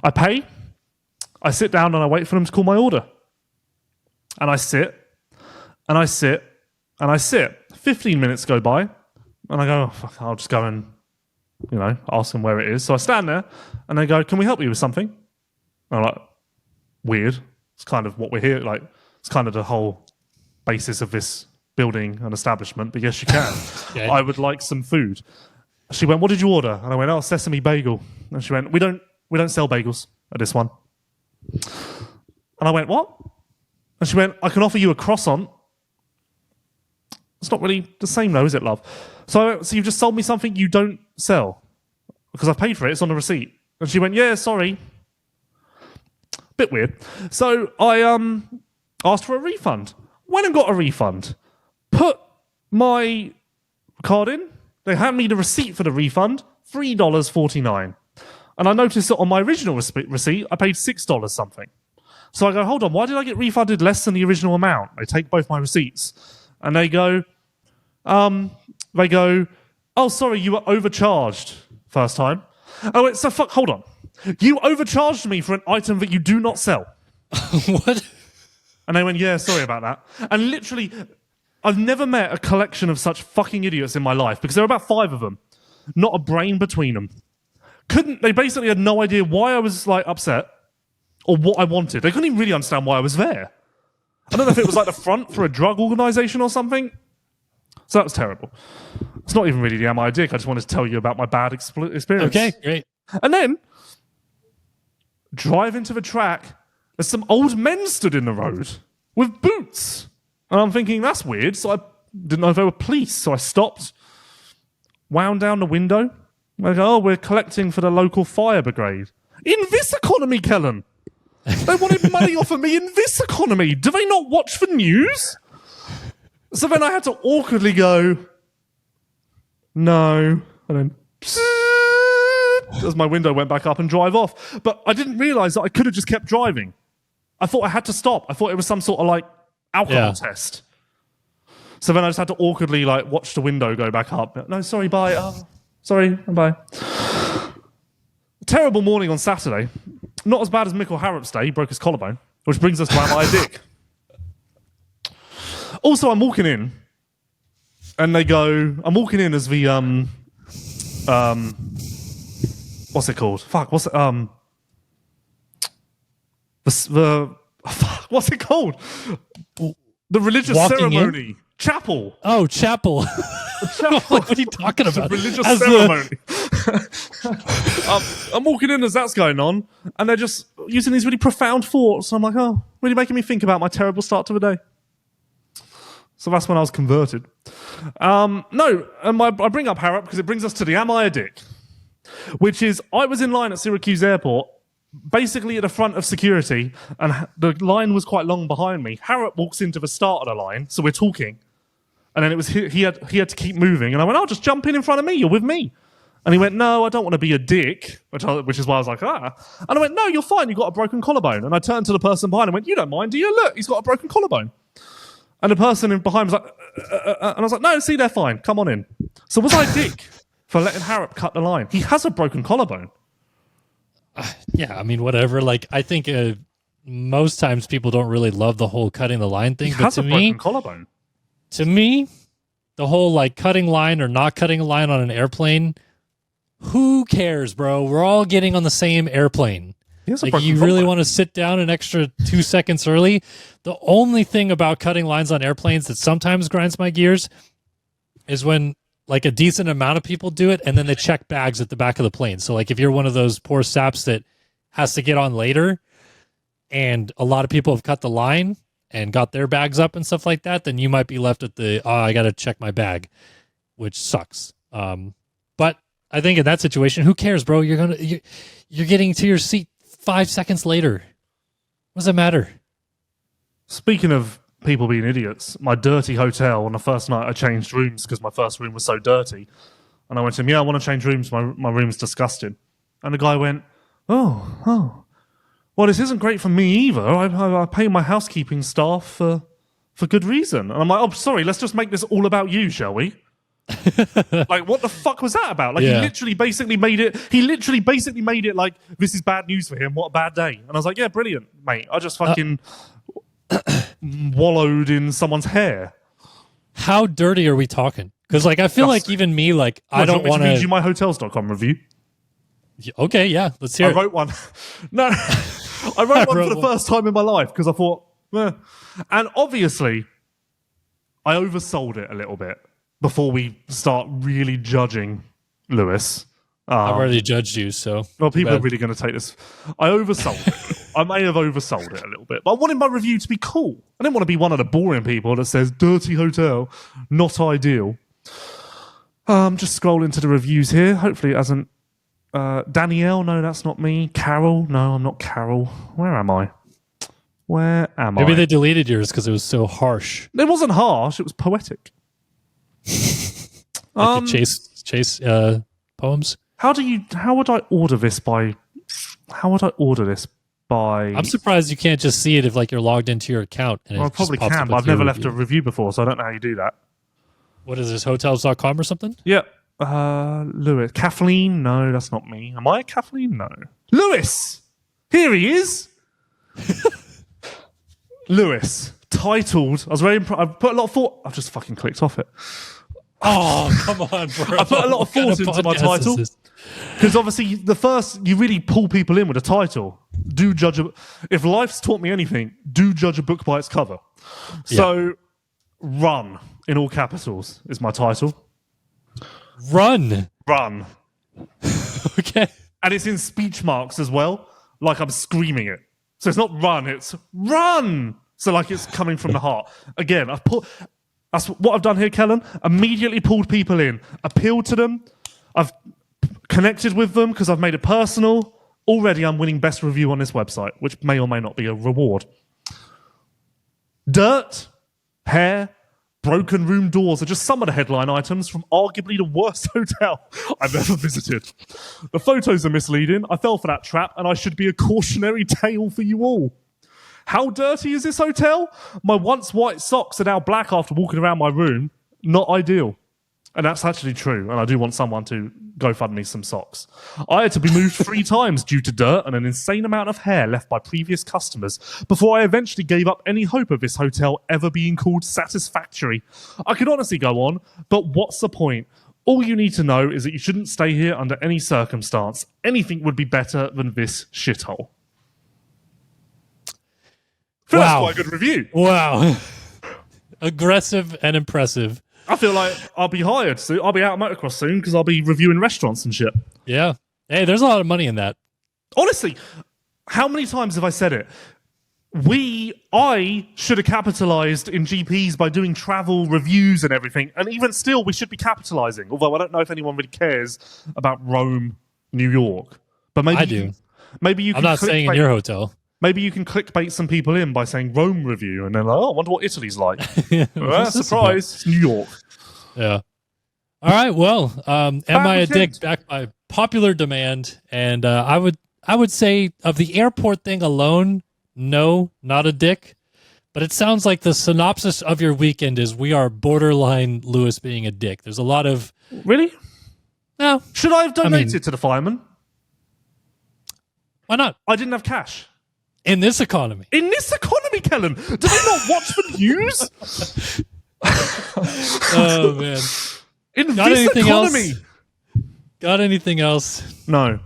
I pay. I sit down and I wait for them to call my order. And I sit. And I sit. And I sit. 15 minutes go by. And I go, oh, fuck, I'll just go and, ask them where it is. So I stand there. And they go, can we help you with something? And I'm like, weird. It's kind of what we're here. Like, it's kind of the whole basis of this building and establishment. But yes, you can. Okay. I would like some food. She went, what did you order? And I went, sesame bagel. And she went, we don't sell bagels at this one. And I went, what? And she went, I can offer you a croissant. It's not really the same though, is it, love? So you've just sold me something you don't sell? Because I've paid for it, it's on the receipt. And she went, yeah, sorry. Bit weird. So I asked for a refund. Went and got a refund. Put my card in. They hand me the receipt for the refund, $3.49. And I noticed that on my original receipt, I paid $6 something. So I go, hold on, why did I get refunded less than the original amount? They take both my receipts. And they go, oh, sorry, you were overcharged first time. I went, so hold on. You overcharged me for an item that you do not sell. What? And they went, yeah, sorry about that. And literally, I've never met a collection of such fucking idiots in my life because there were about 5 of them. Not a brain between them. They basically had no idea why I was upset or what I wanted. They couldn't even really understand why I was there. I don't know if it was the front for a drug organisation or something. So that was terrible. It's not even really the Am I a Dick. I just wanted to tell you about my bad experience. Okay, great. And then, drive into the track, there's some old men stood in the road with boots. And I'm thinking, that's weird. So I didn't know if they were police. So I stopped, wound down the window. I go, we're collecting for the local fire brigade. In this economy, Kellen. They wanted money off of me in this economy. Do they not watch the news? So then I had to awkwardly go, no. And then, as my window went back up and drive off. But I didn't realise that I could have just kept driving. I thought I had to stop. I thought it was some sort of alcohol test. So then I just had to awkwardly watch the window go back up. No, sorry, bye. Sorry, bye. Terrible morning on Saturday. Not as bad as Mikkel Harrop's day. He broke his collarbone. Which brings us to Am I a Dick? Also, I'm walking in And they go, I'm walking in as the what's it called? Fuck, what's it what's it called? The religious Walking ceremony. in? Chapel. Oh, chapel. What are you talking about? Religious As ceremony. I'm walking in as that's going on, and they're just using these really profound thoughts. And I'm like, oh, really making me think about my terrible start to the day. So that's when I was converted. No, and I bring up Harrop because it brings us to the Am I a Dick? Which is, I was in line at Syracuse Airport, basically at the front of security, and the line was quite long behind me. Harrop walks into the start of the line, so we're talking. And then it was he had to keep moving, and I went, "Oh, just jump in front of me. You're with me." And he went, "No, I don't want to be a dick," which is why I was like, "Ah." And I went, "No, you're fine. You've got a broken collarbone." And I turned to the person behind and went, "You don't mind, do you? Look, he's got a broken collarbone." And the person behind was like, and I was like, "No, see, they're fine. Come on in." So was I a dick for letting Harrop cut the line? He has a broken collarbone. Yeah, I mean, whatever. Like, I think most times people don't really love the whole cutting the line thing. He But has a broken collarbone. to me, the whole like cutting line or not cutting a line on an airplane, who cares, bro? We're all getting on the same airplane. Like, you really want to sit down an extra 2 seconds early? The only thing about cutting lines on airplanes that sometimes grinds my gears is when like a decent amount of people do it and then they check bags at the back of the plane. So like if you're one of those poor saps that has to get on later and a lot of people have cut the line and got their bags up and stuff like that, then you might be left at the, I got to check my bag, which sucks. But I think in that situation, who cares, bro? You're getting to your seat 5 seconds later. What does it matter? Speaking of people being idiots, my dirty hotel, on the first night I changed rooms because my first room was so dirty. And I went to him, "Yeah, I want to change rooms. My room's disgusting." And the guy went, Oh. Well, this isn't great for me either. I pay my housekeeping staff for good reason. And I'm like, "Oh, sorry, let's just make this all about you, shall we?" Like, what the fuck was that about? Like, Yeah. he literally basically made it like, this is bad news for him. What a bad day. And I was like, "Yeah, brilliant, mate. I just fucking wallowed in somene's hair." How dirty are we talking? Because like I feel like even me, like I don't want to read to. you my hotels.com review. Okay, yeah, let's hear I it. wrote one. No, I wrote one for the first time in my life because I thought, and obviously, I oversold it a little bit before we start really judging Lewis. I've already judged you, so. Well, people are really going to take this. I oversold it. I may have oversold it a little bit, but I wanted my review to be cool. I didn't want to be one of the boring people that says dirty hotel, not ideal. Just scroll into the reviews here. Hopefully it hasn't. Danielle, no, that's not me. Carol, no, I'm not Carol. Where am I? Maybe they deleted yours because it was so harsh. It wasn't harsh. It was poetic. Like the chase poems. How would I order this by? How would I order this by? I'm surprised you can't just see it if like you're logged into your account. And Well, I it just probably pops can, up but with I've never your left a review. review before, so I don't know how you do that. What is this, hotels.com or something? Yeah. Lewis. Kathleen? No, that's not me. Am I Kathleen? No. Lewis! Here he is! Lewis. Titled. I was very I put a lot of thought. I've just fucking clicked off it. Oh, come on, bro. I put a lot of thought into my title. Because obviously, the first, you really pull people in with a title. If life's taught me anything, do judge a book by its cover. So, Run, in all capitals, is my title. Run. Okay. And it's in speech marks as well, like I'm screaming it. So it's not run, it's run! So like it's coming from the heart. Again, that's what I've done here, Kellen. Immediately pulled people in, appealed to them. I've connected with them because I've made it personal. Already I'm winning best review on this website, which may or may not be a reward. Dirt, hair, broken room doors are just some of the headline items from arguably the worst hotel I've ever visited. The photos are misleading. I fell for that trap, and I should be a cautionary tale for you all. How dirty is this hotel? My once white socks are now black after walking around my room. Not ideal. And that's actually true. And I do want someone to go fund me some socks. I had to be moved 3 times due to dirt and an insane amount of hair left by previous customers before I eventually gave up any hope of this hotel ever being called satisfactory. I could honestly go on, but what's the point? All you need to know is that you shouldn't stay here under any circumstance. Anything would be better than this shithole. That's quite a good review. Wow. Aggressive and impressive. I feel like I'll be hired soon. I'll be out of motocross soon because I'll be reviewing restaurants and shit. Yeah. Hey, there's a lot of money in that. Honestly, how many times have I said it? I should have capitalized in GPs by doing travel reviews and everything. And even still, we should be capitalizing. Although I don't know if anyone really cares about Rome, New York. But maybe I do. Maybe you can. I'm not staying in your hotel. Maybe you can clickbait some people in by saying Rome review, and they're like, "Oh, I wonder what Italy's like." Surprise, it's New York. Yeah. All right. Well, am I a dick? Intent. Back by popular demand, and I would say of the airport thing alone, no, not a dick. But it sounds like the synopsis of your weekend is we are borderline Lewis being a dick. There's a lot of Really? no. Should I have donated to the firemen? Why not? I didn't have cash. In this economy. In this economy, Kellen, did I not watch the news? Oh man. In Got this anything economy. else? Got anything else? No.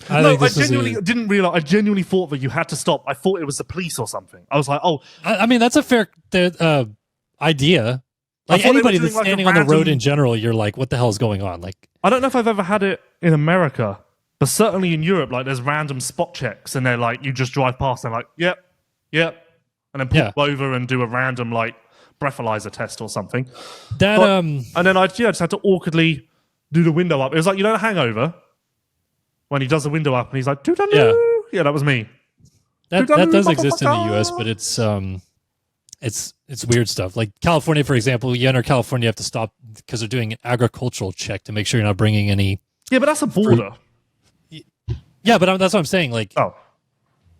I I genuinely thought that you had to stop. I thought it was the police or something. I was like, oh. I mean, that's a fair idea. Like thought they were anybody doing that's like a standing on the road random- in general, you're like, what the hell is going on? Like, I don't know if I've ever had it in America, but certainly in Europe, like there's random spot checks and they're like, you just drive past and like, yep. And then pull over and do a random like breathalyzer test or something. that And then I just had to awkwardly do the window up. It was like, you know, the Hangover? When he does the window up and he's like, doo-doo-doo. Yeah, that was me. that does exist in the US, but it's weird stuff. Like California, for example, you enter California, you have to stop because they're doing an agricultural check to make sure you're not bringing any. Yeah, but that's a border. Yeah, but that's what I'm saying. Like, Oh.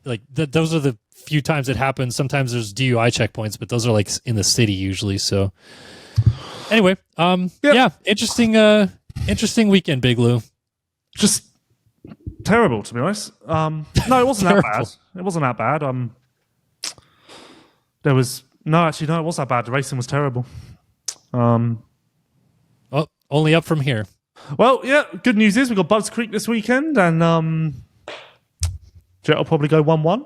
Those are the few times it happens. Sometimes there's DUI checkpoints, but those are like in the city usually. So anyway, yeah, interesting weekend, Big Lou. Just terrible, to be honest. No, it wasn't that bad. It wasn't that bad. It was that bad. The racing was terrible. Oh, only up from here. Well, yeah, good news is we got Budds Creek this weekend, and Jett will probably go 1-1.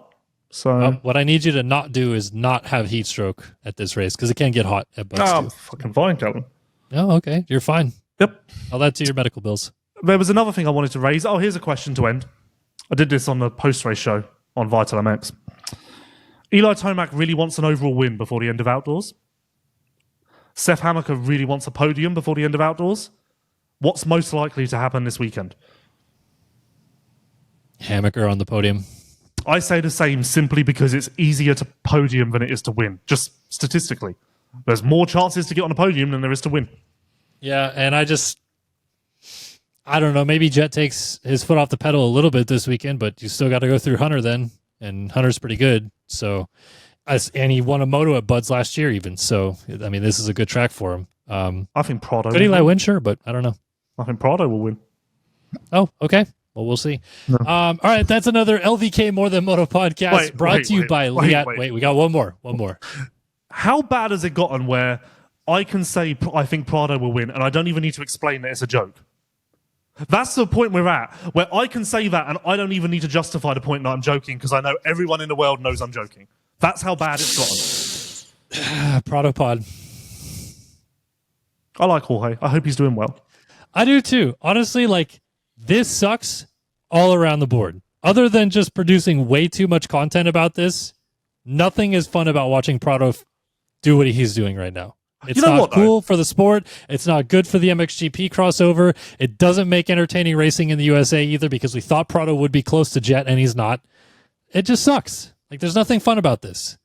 So What I need you to not do is not have heat stroke at this race because it can get hot at Budds. I'm fucking fine, Kellen. Oh, okay. You're fine. Yep. I'll add to your medical bills. There was another thing I wanted to raise. Oh, here's a question to end. I did this on the post-race show on Vital MX. Eli Tomac really wants an overall win before the end of Outdoors. Seth Hammaker really wants a podium before the end of Outdoors. What's most likely to happen this weekend? Hammaker on the podium. I say the same simply because it's easier to podium than it is to win. Just statistically. There's more chances to get on a podium than there is to win. Yeah, and I don't know. Maybe Jett takes his foot off the pedal a little bit this weekend, but you still got to go through Hunter then, and Hunter's pretty good. So, and he won a moto at Budds last year even. So, I mean, this is a good track for him. I think Prado Could Eli win? Sure, but I don't know. I think Prado will win. Oh, okay. Well, we'll see. No. All right, that's another LVK More Than Moto podcast brought to you by Leatt. Wait, we got one more. How bad has it gotten where I can say I think Prado will win, and I don't even need to explain that it's a joke? That's the point we're at, where I can say that, and I don't even need to justify the point that I'm joking, because I know everyone in the world knows I'm joking. That's how bad it's gotten. Prado pod. I like Jorge. I hope he's doing well. I do too. Honestly, like, this sucks all around the board. Other than just producing way too much content about this, nothing is fun about watching Prado do what he's doing right now. It's not cool for the sport. It's not good for the MXGP crossover. It doesn't make entertaining racing in the USA either, because we thought Prado would be close to Jett and he's not. It just sucks. Like, there's nothing fun about this.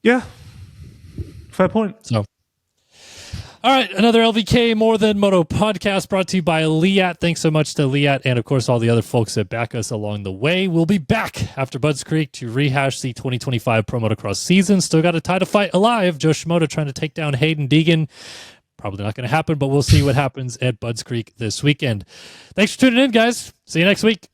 Yeah. Fair point. So, all right, another LVK More Than Moto podcast brought to you by Leatt. Thanks so much to Leatt and, of course, all the other folks that back us along the way. We'll be back after Budds Creek to rehash the 2025 Pro Motocross season. Still got a title fight alive. Joe Shimoda trying to take down Hayden Deegan. Probably not going to happen, but we'll see what happens at Budds Creek this weekend. Thanks for tuning in, guys. See you next week.